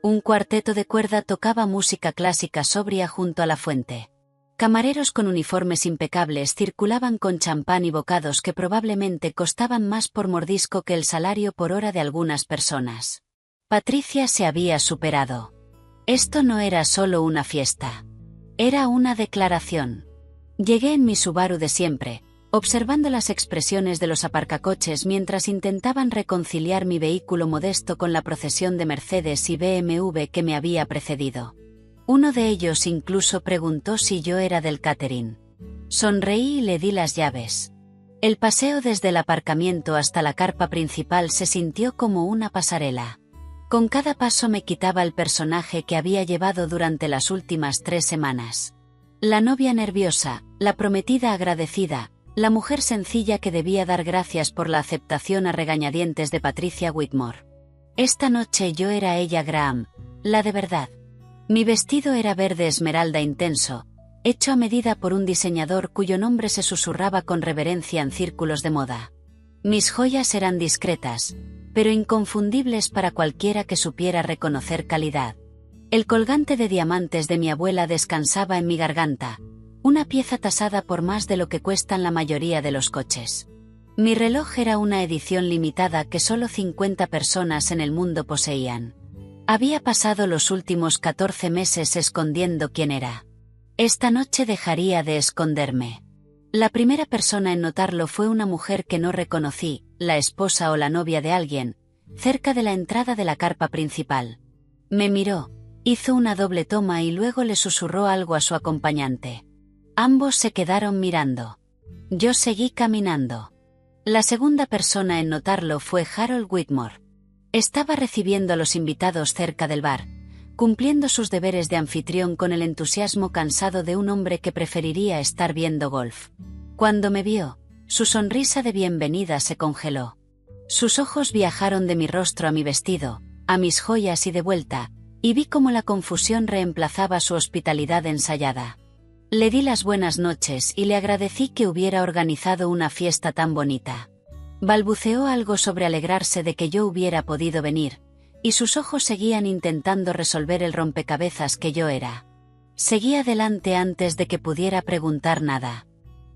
Un cuarteto de cuerda tocaba música clásica sobria junto a la fuente. Camareros con uniformes impecables circulaban con champán y bocados que probablemente costaban más por mordisco que el salario por hora de algunas personas. Patricia se había superado. Esto no era solo una fiesta. Era una declaración. Llegué en mi Subaru de siempre, observando las expresiones de los aparcacoches mientras intentaban reconciliar mi vehículo modesto con la procesión de Mercedes y BMW que me había precedido. Uno de ellos incluso preguntó si yo era del catering. Sonreí y le di las llaves. El paseo desde el aparcamiento hasta la carpa principal se sintió como una pasarela. Con cada paso me quitaba el personaje que había llevado durante las últimas 3 semanas. La novia nerviosa, la prometida agradecida, la mujer sencilla que debía dar gracias por la aceptación a regañadientes de Patricia Whitmore. Esta noche yo era ella Graham, la de verdad. Mi vestido era verde esmeralda intenso, hecho a medida por un diseñador cuyo nombre se susurraba con reverencia en círculos de moda. Mis joyas eran discretas, pero inconfundibles para cualquiera que supiera reconocer calidad. El colgante de diamantes de mi abuela descansaba en mi garganta, una pieza tasada por más de lo que cuestan la mayoría de los coches. Mi reloj era una edición limitada que solo 50 personas en el mundo poseían. Había pasado los últimos 14 meses escondiendo quién era. Esta noche dejaría de esconderme. La primera persona en notarlo fue una mujer que no reconocí, la esposa o la novia de alguien, cerca de la entrada de la carpa principal. Me miró, hizo una doble toma y luego le susurró algo a su acompañante. Ambos se quedaron mirando. Yo seguí caminando. La segunda persona en notarlo fue Harold Whitmore. Estaba recibiendo a los invitados cerca del bar, cumpliendo sus deberes de anfitrión con el entusiasmo cansado de un hombre que preferiría estar viendo golf. Cuando me vio, su sonrisa de bienvenida se congeló. Sus ojos viajaron de mi rostro a mi vestido, a mis joyas y de vuelta, y vi cómo la confusión reemplazaba su hospitalidad ensayada. Le di las buenas noches y le agradecí que hubiera organizado una fiesta tan bonita. Balbuceó algo sobre alegrarse de que yo hubiera podido venir, y sus ojos seguían intentando resolver el rompecabezas que yo era. Seguí adelante antes de que pudiera preguntar nada.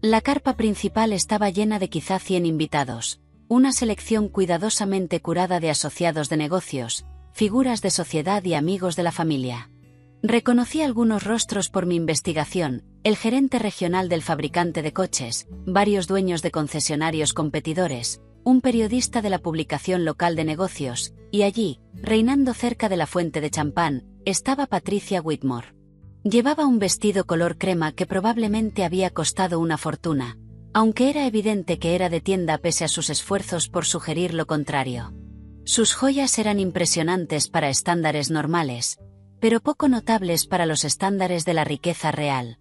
La carpa principal estaba llena de quizá 100 invitados, una selección cuidadosamente curada de asociados de negocios, figuras de sociedad y amigos de la familia. Reconocí algunos rostros por mi investigación, el gerente regional del fabricante de coches, varios dueños de concesionarios competidores, un periodista de la publicación local de negocios, y allí, reinando cerca de la fuente de champán, estaba Patricia Whitmore. Llevaba un vestido color crema que probablemente había costado una fortuna, aunque era evidente que era de tienda pese a sus esfuerzos por sugerir lo contrario. Sus joyas eran impresionantes para estándares normales, pero poco notables para los estándares de la riqueza real.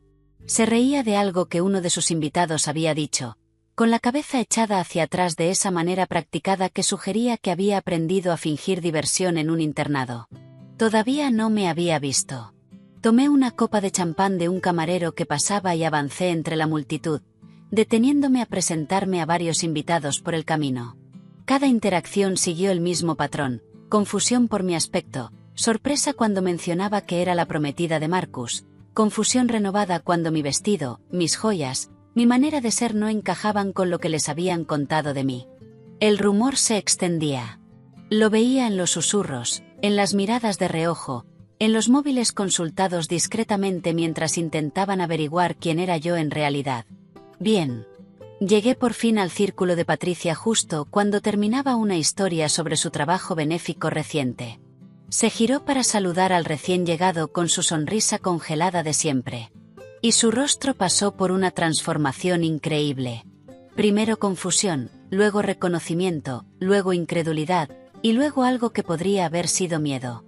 Se reía de algo que uno de sus invitados había dicho, con la cabeza echada hacia atrás de esa manera practicada que sugería que había aprendido a fingir diversión en un internado. Todavía no me había visto. Tomé una copa de champán de un camarero que pasaba y avancé entre la multitud, deteniéndome a presentarme a varios invitados por el camino. Cada interacción siguió el mismo patrón: confusión por mi aspecto, sorpresa cuando mencionaba que era la prometida de Marcus, confusión renovada cuando mi vestido, mis joyas, mi manera de ser no encajaban con lo que les habían contado de mí. El rumor se extendía. Lo veía en los susurros, en las miradas de reojo, en los móviles consultados discretamente mientras intentaban averiguar quién era yo en realidad. Bien. Llegué por fin al círculo de Patricia justo cuando terminaba una historia sobre su trabajo benéfico reciente. Se giró para saludar al recién llegado con su sonrisa congelada de siempre. Y su rostro pasó por una transformación increíble. Primero confusión, luego reconocimiento, luego incredulidad, y luego algo que podría haber sido miedo.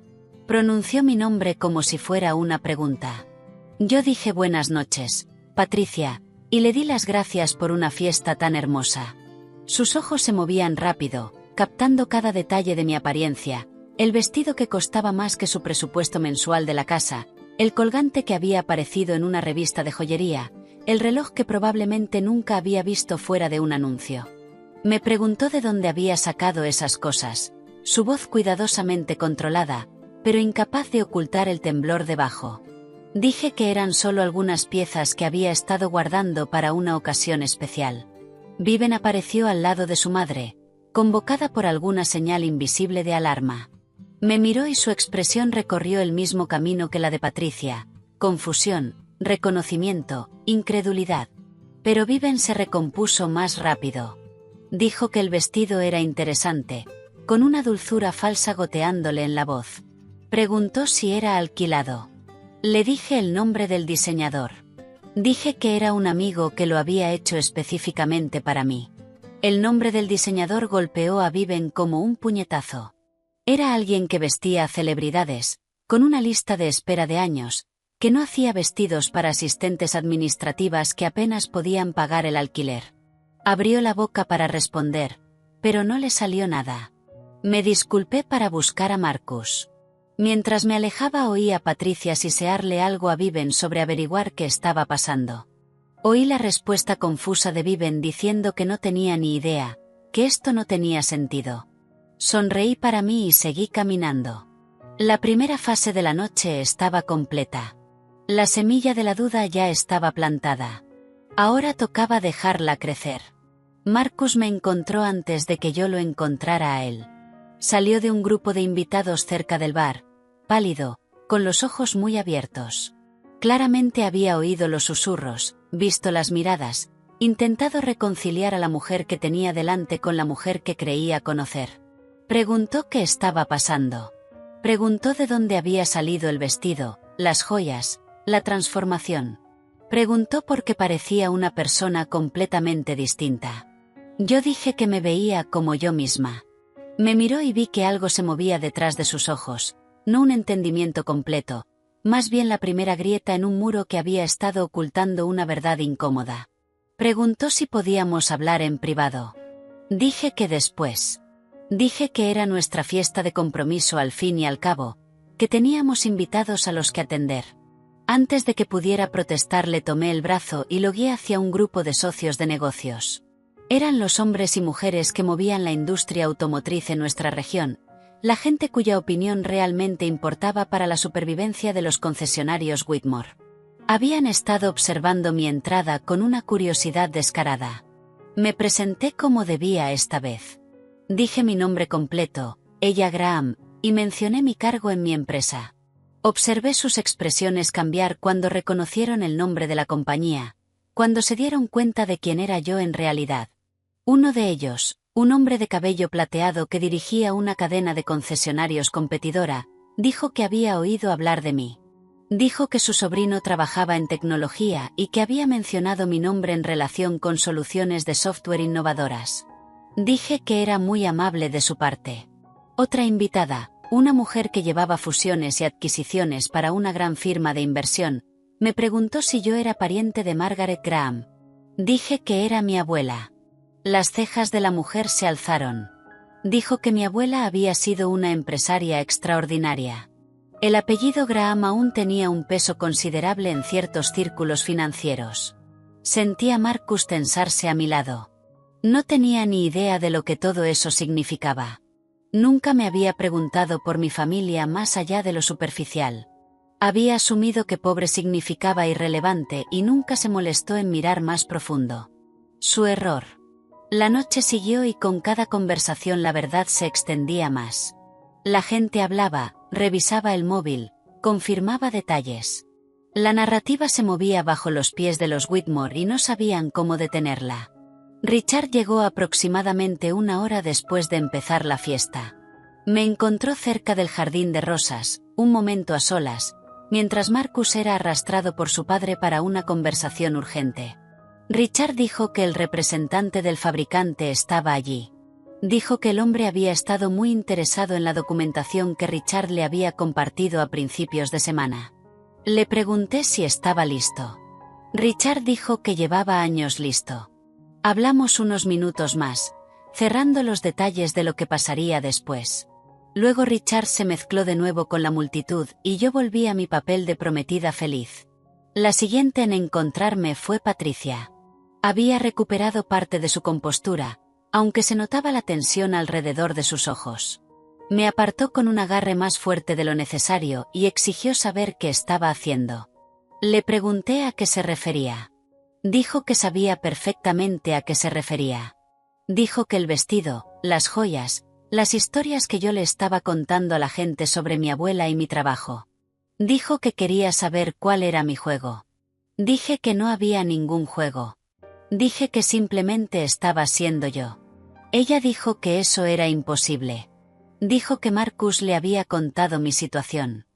Pronunció mi nombre como si fuera una pregunta. Yo dije buenas noches, Patricia, y le di las gracias por una fiesta tan hermosa. Sus ojos se movían rápido, captando cada detalle de mi apariencia: el vestido que costaba más que su presupuesto mensual de la casa, el colgante que había aparecido en una revista de joyería, el reloj que probablemente nunca había visto fuera de un anuncio. Me preguntó de dónde había sacado esas cosas, su voz cuidadosamente controlada, pero incapaz de ocultar el temblor debajo. Dije que eran solo algunas piezas que había estado guardando para una ocasión especial. Viven apareció al lado de su madre, convocada por alguna señal invisible de alarma. Me miró y su expresión recorrió el mismo camino que la de Patricia: confusión, reconocimiento, incredulidad. Pero Viven se recompuso más rápido. Dijo que el vestido era interesante, con una dulzura falsa goteándole en la voz. Preguntó si era alquilado. Le dije el nombre del diseñador. Dije que era un amigo que lo había hecho específicamente para mí. El nombre del diseñador golpeó a Viven como un puñetazo. Era alguien que vestía a celebridades, con una lista de espera de años, que no hacía vestidos para asistentes administrativas que apenas podían pagar el alquiler. Abrió la boca para responder, pero no le salió nada. Me disculpé para buscar a Marcus. Mientras me alejaba oí a Patricia sisearle algo a Viven sobre averiguar qué estaba pasando. Oí la respuesta confusa de Viven diciendo que no tenía ni idea, que esto no tenía sentido. Sonreí para mí y seguí caminando. La primera fase de la noche estaba completa. La semilla de la duda ya estaba plantada. Ahora tocaba dejarla crecer. Marcus me encontró antes de que yo lo encontrara a él. Salió de un grupo de invitados cerca del bar, pálido, con los ojos muy abiertos. Claramente había oído los susurros, visto las miradas, intentado reconciliar a la mujer que tenía delante con la mujer que creía conocer. Preguntó qué estaba pasando. Preguntó de dónde había salido el vestido, las joyas, la transformación. Preguntó por qué parecía una persona completamente distinta. Yo dije que me veía como yo misma. Me miró y vi que algo se movía detrás de sus ojos, no un entendimiento completo, más bien la primera grieta en un muro que había estado ocultando una verdad incómoda. Preguntó si podíamos hablar en privado. Dije que después. Dije que era nuestra fiesta de compromiso al fin y al cabo, que teníamos invitados a los que atender. Antes de que pudiera protestar le tomé el brazo y lo guié hacia un grupo de socios de negocios. Eran los hombres y mujeres que movían la industria automotriz en nuestra región, la gente cuya opinión realmente importaba para la supervivencia de los concesionarios Whitmore. Habían estado observando mi entrada con una curiosidad descarada. Me presenté como debía esta vez. Dije mi nombre completo, Ella Graham, y mencioné mi cargo en mi empresa. Observé sus expresiones cambiar cuando reconocieron el nombre de la compañía, cuando se dieron cuenta de quién era yo en realidad. Uno de ellos, un hombre de cabello plateado que dirigía una cadena de concesionarios competidora, dijo que había oído hablar de mí. Dijo que su sobrino trabajaba en tecnología y que había mencionado mi nombre en relación con soluciones de software innovadoras. Dije que era muy amable de su parte. Otra invitada, una mujer que llevaba fusiones y adquisiciones para una gran firma de inversión, me preguntó si yo era pariente de Margaret Graham. Dije que era mi abuela. Las cejas de la mujer se alzaron. Dijo que mi abuela había sido una empresaria extraordinaria. El apellido Graham aún tenía un peso considerable en ciertos círculos financieros. Sentí a Marcus tensarse a mi lado. No tenía ni idea de lo que todo eso significaba. Nunca me había preguntado por mi familia más allá de lo superficial. Había asumido que pobre significaba irrelevante y nunca se molestó en mirar más profundo. Su error. La noche siguió y con cada conversación la verdad se extendía más. La gente hablaba, revisaba el móvil, confirmaba detalles. La narrativa se movía bajo los pies de los Whitmore y no sabían cómo detenerla. Richard llegó aproximadamente una hora después de empezar la fiesta. Me encontró cerca del jardín de rosas, un momento a solas, mientras Marcus era arrastrado por su padre para una conversación urgente. Richard dijo que el representante del fabricante estaba allí. Dijo que el hombre había estado muy interesado en la documentación que Richard le había compartido a principios de semana. Le pregunté si estaba listo. Richard dijo que llevaba años listo. Hablamos unos minutos más, cerrando los detalles de lo que pasaría después. Luego Richard se mezcló de nuevo con la multitud y yo volví a mi papel de prometida feliz. La siguiente en encontrarme fue Patricia. Había recuperado parte de su compostura, aunque se notaba la tensión alrededor de sus ojos. Me apartó con un agarre más fuerte de lo necesario y exigió saber qué estaba haciendo. Le pregunté a qué se refería. Dijo que sabía perfectamente a qué se refería. Dijo que el vestido, las joyas, las historias que yo le estaba contando a la gente sobre mi abuela y mi trabajo. Dijo que quería saber cuál era mi juego. Dije que no había ningún juego. Dije que simplemente estaba siendo yo. Ella dijo que eso era imposible. Dijo que Marcus le había contado mi situación.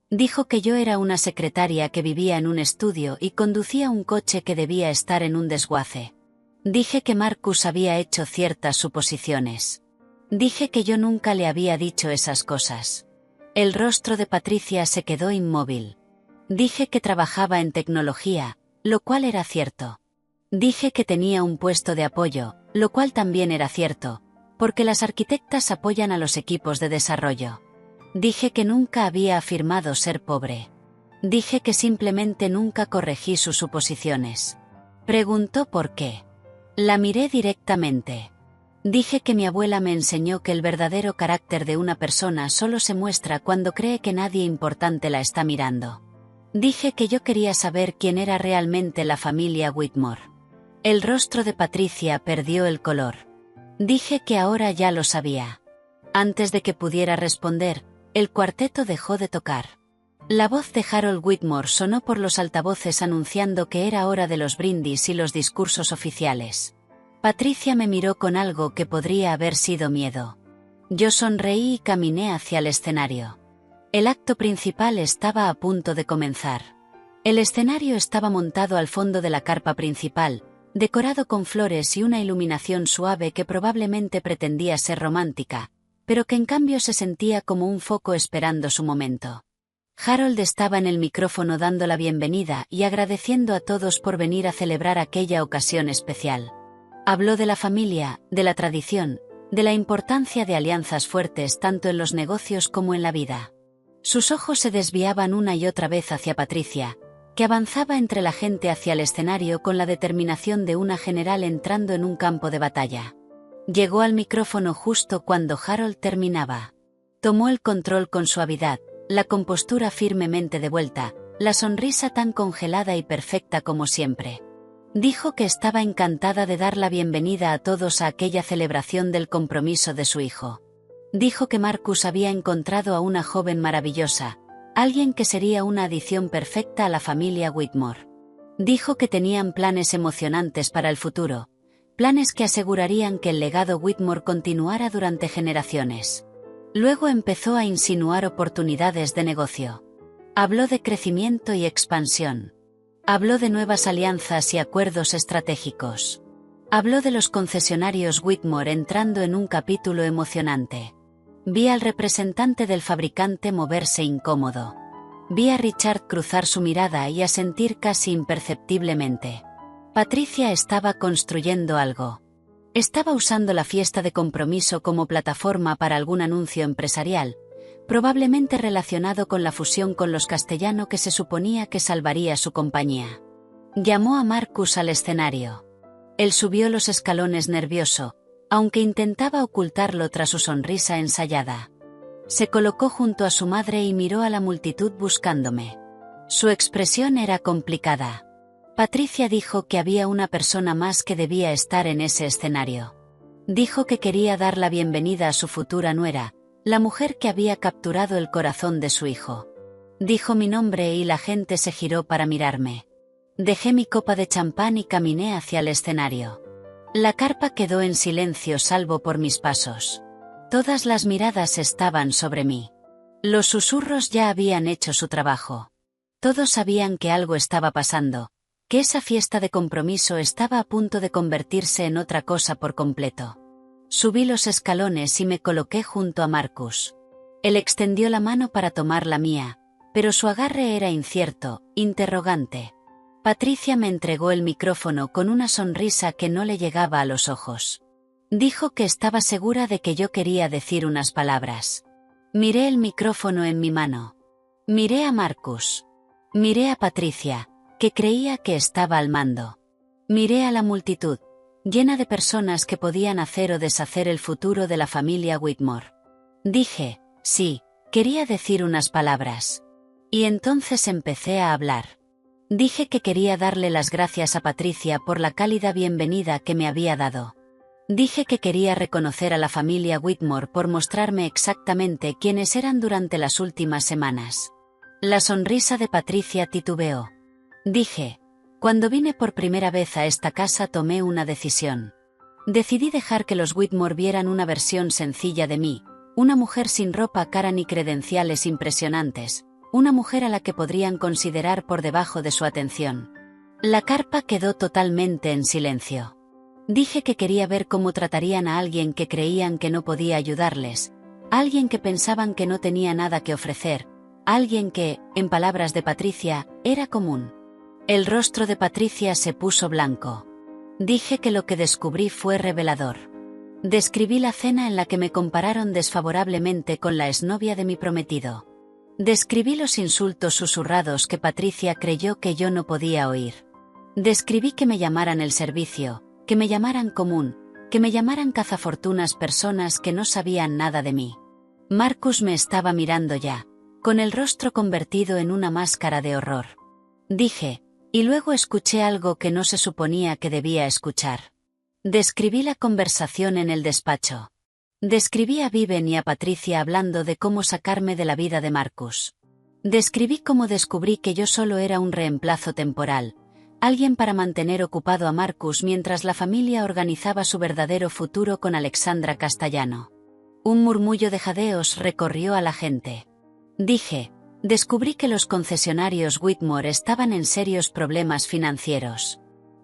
Dijo que yo era una secretaria que vivía en un estudio y conducía un coche que debía estar en un desguace. Dije que Marcus había hecho ciertas suposiciones. Dije que yo nunca le había dicho esas cosas. El rostro de Patricia se quedó inmóvil. Dije que trabajaba en tecnología, lo cual era cierto. Dije que tenía un puesto de apoyo, lo cual también era cierto, porque las arquitectas apoyan a los equipos de desarrollo. Dije que nunca había afirmado ser pobre. Dije que simplemente nunca corregí sus suposiciones. Preguntó por qué. La miré directamente. Dije que mi abuela me enseñó que el verdadero carácter de una persona solo se muestra cuando cree que nadie importante la está mirando. Dije que yo quería saber quién era realmente la familia Whitmore. El rostro de Patricia perdió el color. Dije que ahora ya lo sabía. Antes de que pudiera responder, el cuarteto dejó de tocar. La voz de Harold Whitmore sonó por los altavoces anunciando que era hora de los brindis y los discursos oficiales. Patricia me miró con algo que podría haber sido miedo. Yo sonreí y caminé hacia el escenario. El acto principal estaba a punto de comenzar. El escenario estaba montado al fondo de la carpa principal, decorado con flores y una iluminación suave que probablemente pretendía ser romántica, pero que en cambio se sentía como un foco esperando su momento. Harold estaba en el micrófono dando la bienvenida y agradeciendo a todos por venir a celebrar aquella ocasión especial. Habló de la familia, de la tradición, de la importancia de alianzas fuertes tanto en los negocios como en la vida. Sus ojos se desviaban una y otra vez hacia Patricia, que avanzaba entre la gente hacia el escenario con la determinación de una general entrando en un campo de batalla. Llegó al micrófono justo cuando Harold terminaba. Tomó el control con suavidad, la compostura firmemente de vuelta, la sonrisa tan congelada y perfecta como siempre. Dijo que estaba encantada de dar la bienvenida a todos a aquella celebración del compromiso de su hijo. Dijo que Marcus había encontrado a una joven maravillosa, alguien que sería una adición perfecta a la familia Whitmore. Dijo que tenían planes emocionantes para el futuro, planes que asegurarían que el legado Whitmore continuara durante generaciones. Luego empezó a insinuar oportunidades de negocio. Habló de crecimiento y expansión. Habló de nuevas alianzas y acuerdos estratégicos. Habló de los concesionarios Whitmore entrando en un capítulo emocionante. Vi al representante del fabricante moverse incómodo. Vi a Richard cruzar su mirada y asentir casi imperceptiblemente. Patricia estaba construyendo algo. Estaba usando la fiesta de compromiso como plataforma para algún anuncio empresarial, probablemente relacionado con la fusión con los Castellano que se suponía que salvaría su compañía. Llamó a Marcus al escenario. Él subió los escalones nervioso, aunque intentaba ocultarlo tras su sonrisa ensayada. Se colocó junto a su madre y miró a la multitud buscándome. Su expresión era complicada. Patricia dijo que había una persona más que debía estar en ese escenario. Dijo que quería dar la bienvenida a su futura nuera, la mujer que había capturado el corazón de su hijo. Dijo mi nombre y la gente se giró para mirarme. Dejé mi copa de champán y caminé hacia el escenario. La carpa quedó en silencio salvo por mis pasos. Todas las miradas estaban sobre mí. Los susurros ya habían hecho su trabajo. Todos sabían que algo estaba pasando, que esa fiesta de compromiso estaba a punto de convertirse en otra cosa por completo. Subí los escalones y me coloqué junto a Marcus. Él extendió la mano para tomar la mía, pero su agarre era incierto, interrogante. Patricia me entregó el micrófono con una sonrisa que no le llegaba a los ojos. Dijo que estaba segura de que yo quería decir unas palabras. Miré el micrófono en mi mano. Miré a Marcus. Miré a Patricia, que creía que estaba al mando. Miré a la multitud, llena de personas que podían hacer o deshacer el futuro de la familia Whitmore. Dije, sí, quería decir unas palabras. Y entonces empecé a hablar. Dije que quería darle las gracias a Patricia por la cálida bienvenida que me había dado. Dije que quería reconocer a la familia Whitmore por mostrarme exactamente quiénes eran durante las últimas semanas. La sonrisa de Patricia titubeó. Dije, Cuando vine por primera vez a esta casa tomé una decisión. Decidí dejar que los Whitmore vieran una versión sencilla de mí, una mujer sin ropa, cara ni credenciales impresionantes, una mujer a la que podrían considerar por debajo de su atención. La carpa quedó totalmente en silencio. Dije que quería ver cómo tratarían a alguien que creían que no podía ayudarles, a alguien que pensaban que no tenía nada que ofrecer, a alguien que, en palabras de Patricia, era común. El rostro de Patricia se puso blanco. Dije que lo que descubrí fue revelador. Describí la cena en la que me compararon desfavorablemente con la exnovia de mi prometido. Describí los insultos susurrados que Patricia creyó que yo no podía oír. Describí que me llamaran el servicio, que me llamaran común, que me llamaran cazafortunas personas que no sabían nada de mí. Marcus me estaba mirando ya, con el rostro convertido en una máscara de horror. Dije, y luego escuché algo que no se suponía que debía escuchar. Describí la conversación en el despacho. Describí a Viven y a Patricia hablando de cómo sacarme de la vida de Marcus. Describí cómo descubrí que yo solo era un reemplazo temporal, alguien para mantener ocupado a Marcus mientras la familia organizaba su verdadero futuro con Alexandra Castellano. Un murmullo de jadeos recorrió a la gente. Dije, descubrí que los concesionarios Whitmore estaban en serios problemas financieros.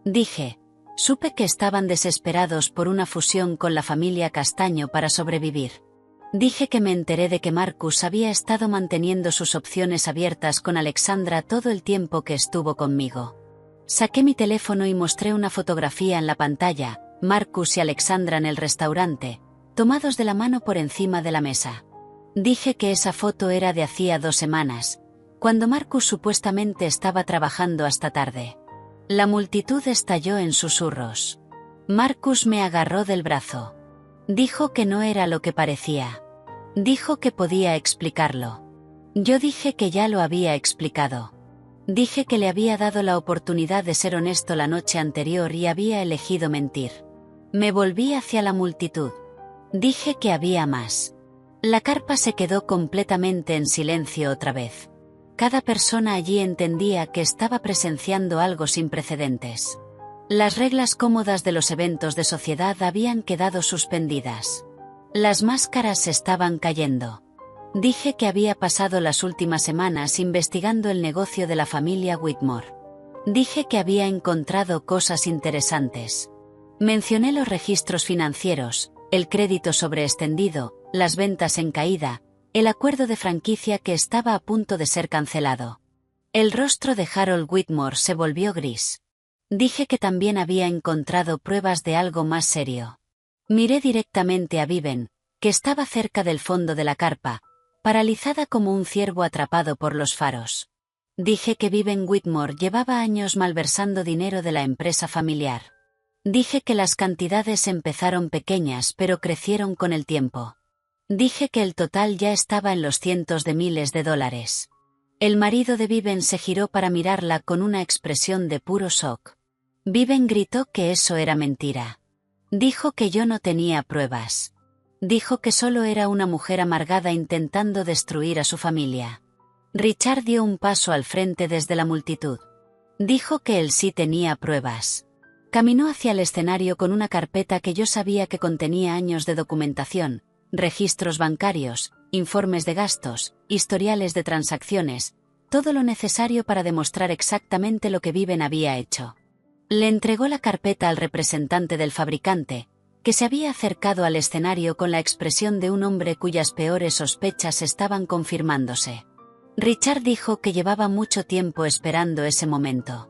Dije, supe que estaban desesperados por una fusión con la familia Castaño para sobrevivir. Dije que me enteré de que Marcus había estado manteniendo sus opciones abiertas con Alexandra todo el tiempo que estuvo conmigo. Saqué mi teléfono y mostré una fotografía en la pantalla, Marcus y Alexandra en el restaurante, tomados de la mano por encima de la mesa. Dije que esa foto era de hacía 2 semanas, cuando Marcus supuestamente estaba trabajando hasta tarde. La multitud estalló en susurros. Marcus me agarró del brazo. Dijo que no era lo que parecía. Dijo que podía explicarlo. Yo dije que ya lo había explicado. Dije que le había dado la oportunidad de ser honesto la noche anterior y había elegido mentir. Me volví hacia la multitud. Dije que había más. La carpa se quedó completamente en silencio otra vez. Cada persona allí entendía que estaba presenciando algo sin precedentes. Las reglas cómodas de los eventos de sociedad habían quedado suspendidas. Las máscaras se estaban cayendo. Dije que había pasado las últimas semanas investigando el negocio de la familia Whitmore. Dije que había encontrado cosas interesantes. Mencioné los registros financieros, el crédito sobreextendido, las ventas en caída, el acuerdo de franquicia que estaba a punto de ser cancelado. El rostro de Harold Whitmore se volvió gris. Dije que también había encontrado pruebas de algo más serio. Miré directamente a Viven, que estaba cerca del fondo de la carpa, paralizada como un ciervo atrapado por los faros. Dije que Viven Whitmore llevaba años malversando dinero de la empresa familiar. Dije que las cantidades empezaron pequeñas pero crecieron con el tiempo. Dije que el total ya estaba en los cientos de miles de dólares. El marido de Viven se giró para mirarla con una expresión de puro shock. Viven gritó que eso era mentira. Dijo que yo no tenía pruebas. Dijo que solo era una mujer amargada intentando destruir a su familia. Richard dio un paso al frente desde la multitud. Dijo que él sí tenía pruebas. Caminó hacia el escenario con una carpeta que yo sabía que contenía años de documentación, registros bancarios, informes de gastos, historiales de transacciones, todo lo necesario para demostrar exactamente lo que Viven había hecho. Le entregó la carpeta al representante del fabricante, que se había acercado al escenario con la expresión de un hombre cuyas peores sospechas estaban confirmándose. Richard dijo que llevaba mucho tiempo esperando ese momento.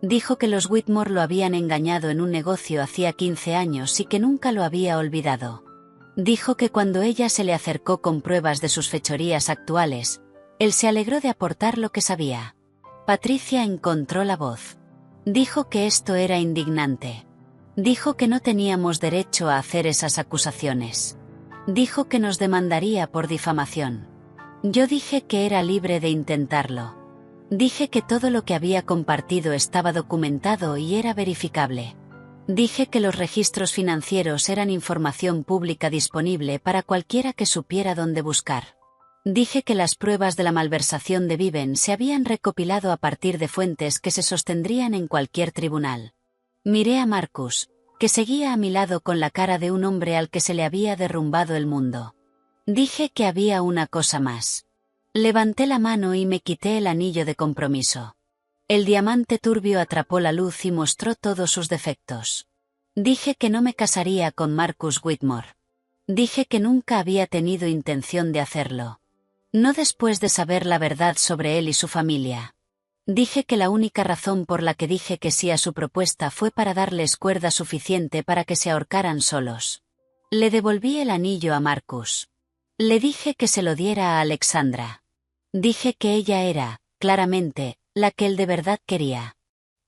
Dijo que los Whitmore lo habían engañado en un negocio hacía 15 años y que nunca lo había olvidado. Dijo que cuando ella se le acercó con pruebas de sus fechorías actuales, él se alegró de aportar lo que sabía. Patricia encontró la voz. Dijo que esto era indignante. Dijo que no teníamos derecho a hacer esas acusaciones. Dijo que nos demandaría por difamación. Yo dije que era libre de intentarlo. Dije que todo lo que había compartido estaba documentado y era verificable. Dije que los registros financieros eran información pública disponible para cualquiera que supiera dónde buscar. Dije que las pruebas de la malversación de Viven se habían recopilado a partir de fuentes que se sostendrían en cualquier tribunal. Miré a Marcus, que seguía a mi lado con la cara de un hombre al que se le había derrumbado el mundo. Dije que había una cosa más. Levanté la mano y me quité el anillo de compromiso. El diamante turbio atrapó la luz y mostró todos sus defectos. Dije que no me casaría con Marcus Whitmore. Dije que nunca había tenido intención de hacerlo. No después de saber la verdad sobre él y su familia. Dije que la única razón por la que dije que sí a su propuesta fue para darles cuerda suficiente para que se ahorcaran solos. Le devolví el anillo a Marcus. Le dije que se lo diera a Alexandra. Dije que ella era, claramente, la que él de verdad quería.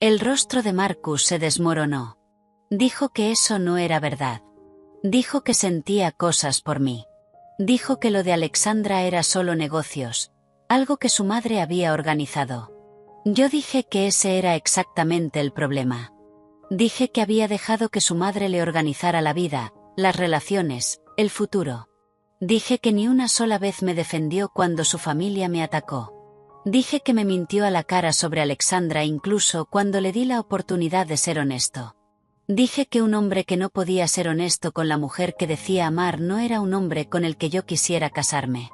El rostro de Marcus se desmoronó. Dijo que eso no era verdad. Dijo que sentía cosas por mí. Dijo que lo de Alexandra era solo negocios, algo que su madre había organizado. Yo dije que ese era exactamente el problema. Dije que había dejado que su madre le organizara la vida, las relaciones, el futuro. Dije que ni una sola vez me defendió cuando su familia me atacó. Dije que me mintió a la cara sobre Alexandra incluso cuando le di la oportunidad de ser honesto. Dije que un hombre que no podía ser honesto con la mujer que decía amar no era un hombre con el que yo quisiera casarme.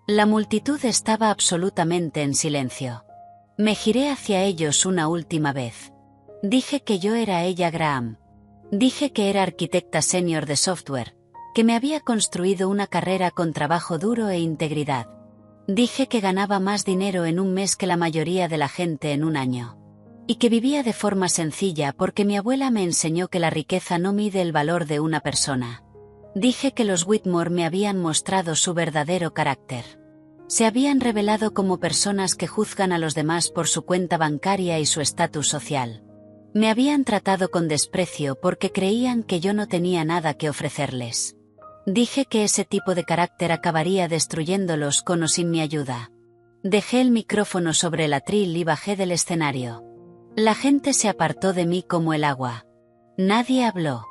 La multitud estaba absolutamente en silencio. Me giré hacia ellos una última vez. Dije que yo era ella Graham. Dije que era arquitecta senior de software, que me había construido una carrera con trabajo duro e integridad. Dije que ganaba más dinero en un mes que la mayoría de la gente en un año. Y que vivía de forma sencilla porque mi abuela me enseñó que la riqueza no mide el valor de una persona. Dije que los Whitmore me habían mostrado su verdadero carácter. Se habían revelado como personas que juzgan a los demás por su cuenta bancaria y su estatus social. Me habían tratado con desprecio porque creían que yo no tenía nada que ofrecerles. Dije que ese tipo de carácter acabaría destruyéndolos con o sin mi ayuda. Dejé el micrófono sobre el atril y bajé del escenario. La gente se apartó de mí como el agua. Nadie habló.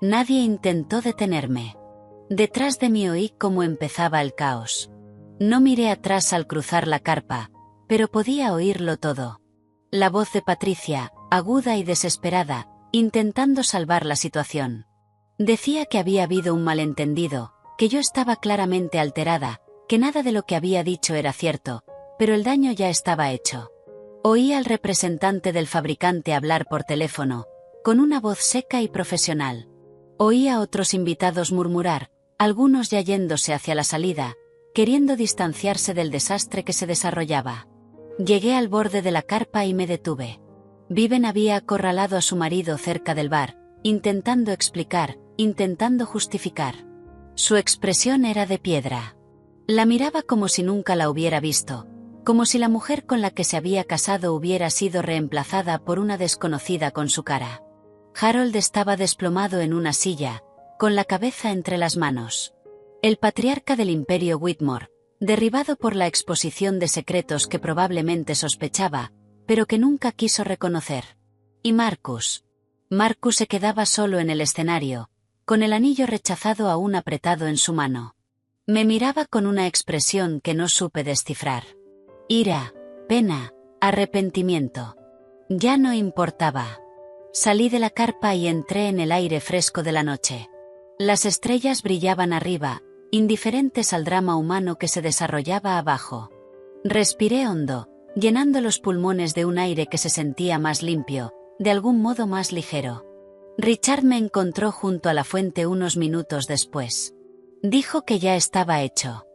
Nadie intentó detenerme. Detrás de mí oí cómo empezaba el caos. No miré atrás al cruzar la carpa, pero podía oírlo todo. La voz de Patricia, aguda y desesperada, intentando salvar la situación. Decía que había habido un malentendido, que yo estaba claramente alterada, que nada de lo que había dicho era cierto, pero el daño ya estaba hecho. Oí al representante del fabricante hablar por teléfono, con una voz seca y profesional. Oí a otros invitados murmurar, algunos ya yéndose hacia la salida, queriendo distanciarse del desastre que se desarrollaba. Llegué al borde de la carpa y me detuve. Viven había acorralado a su marido cerca del bar, intentando explicar, intentando justificar. Su expresión era de piedra. La miraba como si nunca la hubiera visto. Como si la mujer con la que se había casado hubiera sido reemplazada por una desconocida con su cara. Harold estaba desplomado en una silla, con la cabeza entre las manos. El patriarca del imperio Whitmore, derribado por la exposición de secretos que probablemente sospechaba, pero que nunca quiso reconocer. Y Marcus. Marcus se quedaba solo en el escenario, con el anillo rechazado aún apretado en su mano. Me miraba con una expresión que no supe descifrar. Ira, pena, arrepentimiento. Ya no importaba. Salí de la carpa y entré en el aire fresco de la noche. Las estrellas brillaban arriba, indiferentes al drama humano que se desarrollaba abajo. Respiré hondo, llenando los pulmones de un aire que se sentía más limpio, de algún modo más ligero. Richard me encontró junto a la fuente unos minutos después. Dijo que ya estaba hecho.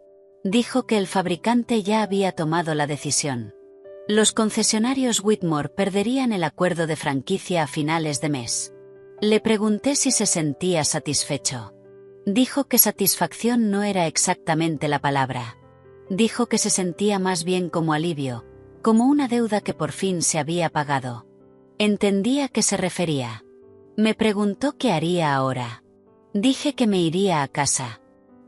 Dijo que el fabricante ya había tomado la decisión. Los concesionarios Whitmore perderían el acuerdo de franquicia a finales de mes. Le pregunté si se sentía satisfecho. Dijo que satisfacción no era exactamente la palabra. Dijo que se sentía más bien como alivio, como una deuda que por fin se había pagado. Entendí a qué se refería. Me preguntó qué haría ahora. Dije que me iría a casa.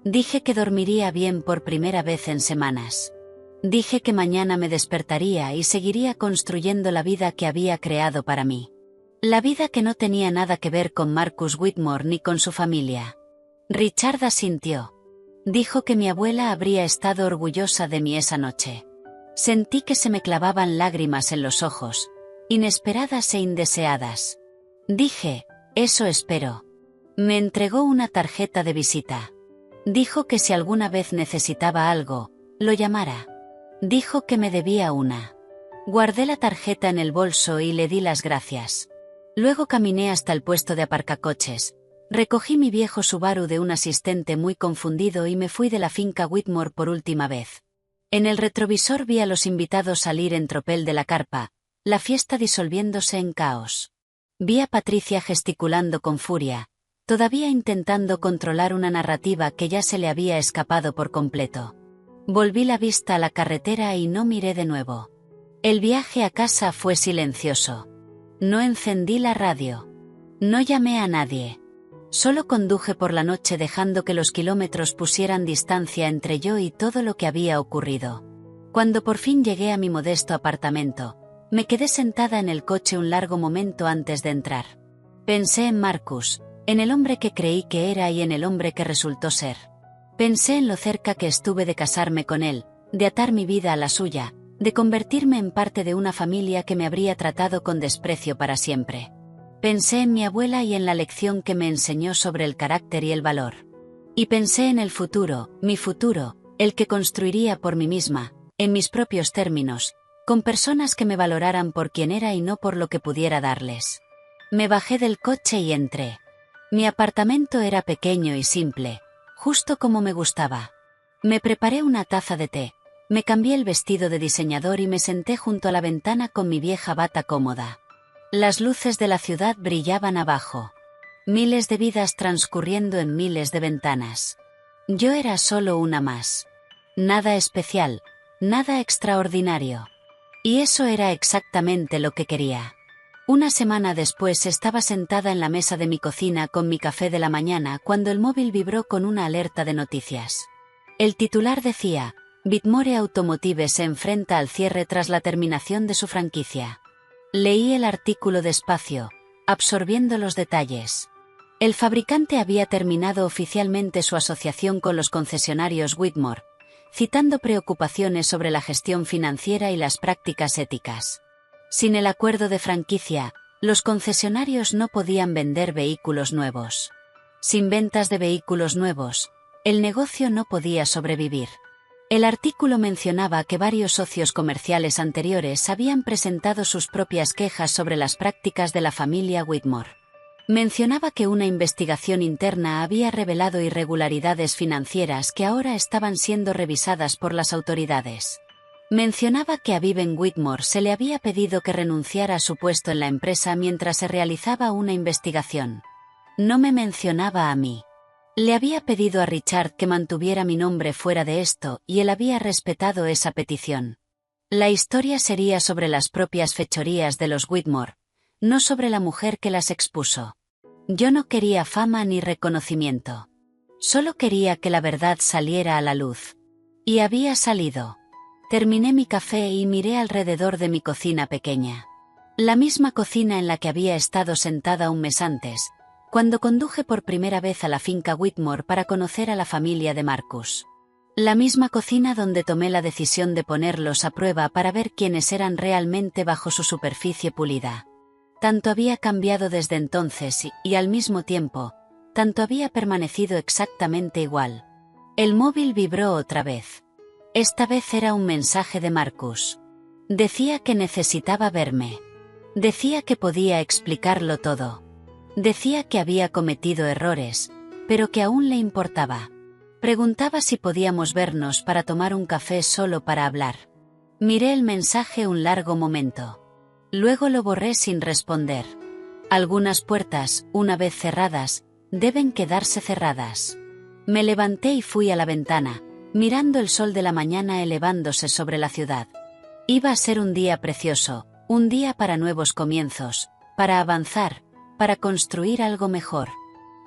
Dije que dormiría bien por primera vez en semanas. Dije que mañana me despertaría y seguiría construyendo la vida que había creado para mí. La vida que no tenía nada que ver con Marcus Whitmore ni con su familia. Richard asintió. Dijo que mi abuela habría estado orgullosa de mí esa noche. Sentí que se me clavaban lágrimas en los ojos, inesperadas e indeseadas. Dije, eso espero. Me entregó una tarjeta de visita. Dijo que si alguna vez necesitaba algo, lo llamara. Dijo que me debía una. Guardé la tarjeta en el bolso y le di las gracias. Luego caminé hasta el puesto de aparcacoches. Recogí mi viejo Subaru de un asistente muy confundido y me fui de la finca Whitmore por última vez. En el retrovisor vi a los invitados salir en tropel de la carpa, la fiesta disolviéndose en caos. Vi a Patricia gesticulando con furia, todavía intentando controlar una narrativa que ya se le había escapado por completo. Volví la vista a la carretera y no miré de nuevo. El viaje a casa fue silencioso. No encendí la radio. No llamé a nadie. Solo conduje por la noche dejando que los kilómetros pusieran distancia entre yo y todo lo que había ocurrido. Cuando por fin llegué a mi modesto apartamento, me quedé sentada en el coche un largo momento antes de entrar. Pensé en Marcus, en el hombre que creí que era y en el hombre que resultó ser. Pensé en lo cerca que estuve de casarme con él, de atar mi vida a la suya, de convertirme en parte de una familia que me habría tratado con desprecio para siempre. Pensé en mi abuela y en la lección que me enseñó sobre el carácter y el valor. Y pensé en el futuro, mi futuro, el que construiría por mí misma, en mis propios términos, con personas que me valoraran por quien era y no por lo que pudiera darles. Me bajé del coche y entré. Mi apartamento era pequeño y simple, justo como me gustaba. Me preparé una taza de té, me cambié el vestido de diseñador y me senté junto a la ventana con mi vieja bata cómoda. Las luces de la ciudad brillaban abajo. Miles de vidas transcurriendo en miles de ventanas. Yo era solo una más. Nada especial, nada extraordinario. Y eso era exactamente lo que quería. Una semana después estaba sentada en la mesa de mi cocina con mi café de la mañana cuando el móvil vibró con una alerta de noticias. El titular decía, Whitmore Automotive se enfrenta al cierre tras la terminación de su franquicia. Leí el artículo despacio, absorbiendo los detalles. El fabricante había terminado oficialmente su asociación con los concesionarios Whitmore, citando preocupaciones sobre la gestión financiera y las prácticas éticas. Sin el acuerdo de franquicia, los concesionarios no podían vender vehículos nuevos. Sin ventas de vehículos nuevos, el negocio no podía sobrevivir. El artículo mencionaba que varios socios comerciales anteriores habían presentado sus propias quejas sobre las prácticas de la familia Whitmore. Mencionaba que una investigación interna había revelado irregularidades financieras que ahora estaban siendo revisadas por las autoridades. Mencionaba que a Vivian Whitmore se le había pedido que renunciara a su puesto en la empresa mientras se realizaba una investigación. No me mencionaba a mí. Le había pedido a Richard que mantuviera mi nombre fuera de esto y él había respetado esa petición. La historia sería sobre las propias fechorías de los Whitmore, no sobre la mujer que las expuso. Yo no quería fama ni reconocimiento. Solo quería que la verdad saliera a la luz. Y había salido. Terminé mi café y miré alrededor de mi cocina pequeña. La misma cocina en la que había estado sentada un mes antes, cuando conduje por primera vez a la finca Whitmore para conocer a la familia de Marcus. La misma cocina donde tomé la decisión de ponerlos a prueba para ver quiénes eran realmente bajo su superficie pulida. Tanto había cambiado desde entonces y al mismo tiempo, tanto había permanecido exactamente igual. El móvil vibró otra vez. Esta vez era un mensaje de Marcus. Decía que necesitaba verme. Decía que podía explicarlo todo. Decía que había cometido errores, pero que aún le importaba. Preguntaba si podíamos vernos para tomar un café solo para hablar. Miré el mensaje un largo momento. Luego lo borré sin responder. Algunas puertas, una vez cerradas, deben quedarse cerradas. Me levanté y fui a la ventana, mirando el sol de la mañana elevándose sobre la ciudad. Iba a ser un día precioso, un día para nuevos comienzos, para avanzar, para construir algo mejor.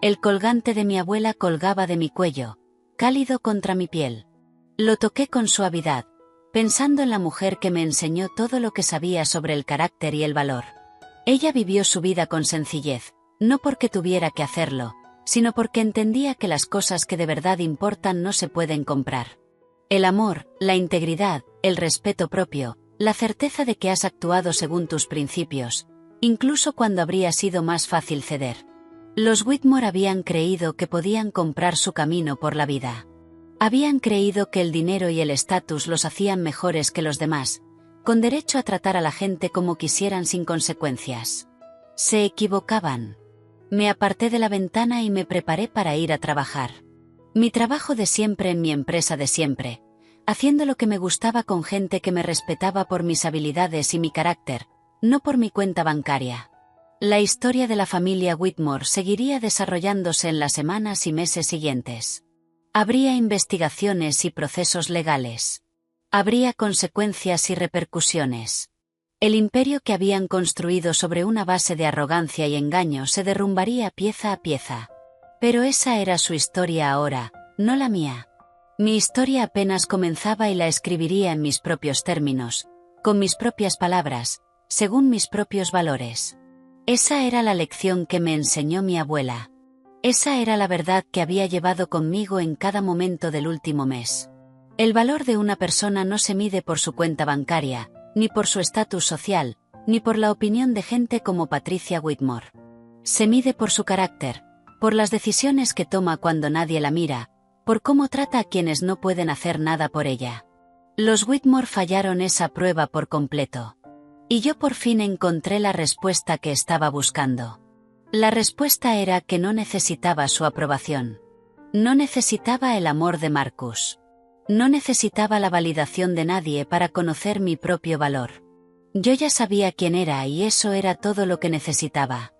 El colgante de mi abuela colgaba de mi cuello, cálido contra mi piel. Lo toqué con suavidad, pensando en la mujer que me enseñó todo lo que sabía sobre el carácter y el valor. Ella vivió su vida con sencillez, no porque tuviera que hacerlo, sino porque entendía que las cosas que de verdad importan no se pueden comprar. El amor, la integridad, el respeto propio, la certeza de que has actuado según tus principios, incluso cuando habría sido más fácil ceder. Los Whitmore habían creído que podían comprar su camino por la vida. Habían creído que el dinero y el estatus los hacían mejores que los demás, con derecho a tratar a la gente como quisieran sin consecuencias. Se equivocaban. Me aparté de la ventana y me preparé para ir a trabajar. Mi trabajo de siempre en mi empresa de siempre, haciendo lo que me gustaba con gente que me respetaba por mis habilidades y mi carácter, no por mi cuenta bancaria. La historia de la familia Whitmore seguiría desarrollándose en las semanas y meses siguientes. Habría investigaciones y procesos legales. Habría consecuencias y repercusiones. El imperio que habían construido sobre una base de arrogancia y engaño se derrumbaría pieza a pieza. Pero esa era su historia ahora, no la mía. Mi historia apenas comenzaba y la escribiría en mis propios términos, con mis propias palabras, según mis propios valores. Esa era la lección que me enseñó mi abuela. Esa era la verdad que había llevado conmigo en cada momento del último mes. El valor de una persona no se mide por su cuenta bancaria, ni por su estatus social, ni por la opinión de gente como Patricia Whitmore. Se mide por su carácter, por las decisiones que toma cuando nadie la mira, por cómo trata a quienes no pueden hacer nada por ella. Los Whitmore fallaron esa prueba por completo. Y yo por fin encontré la respuesta que estaba buscando. La respuesta era que no necesitaba su aprobación. No necesitaba el amor de Marcus. No necesitaba la validación de nadie para conocer mi propio valor. Yo ya sabía quién era y eso era todo lo que necesitaba.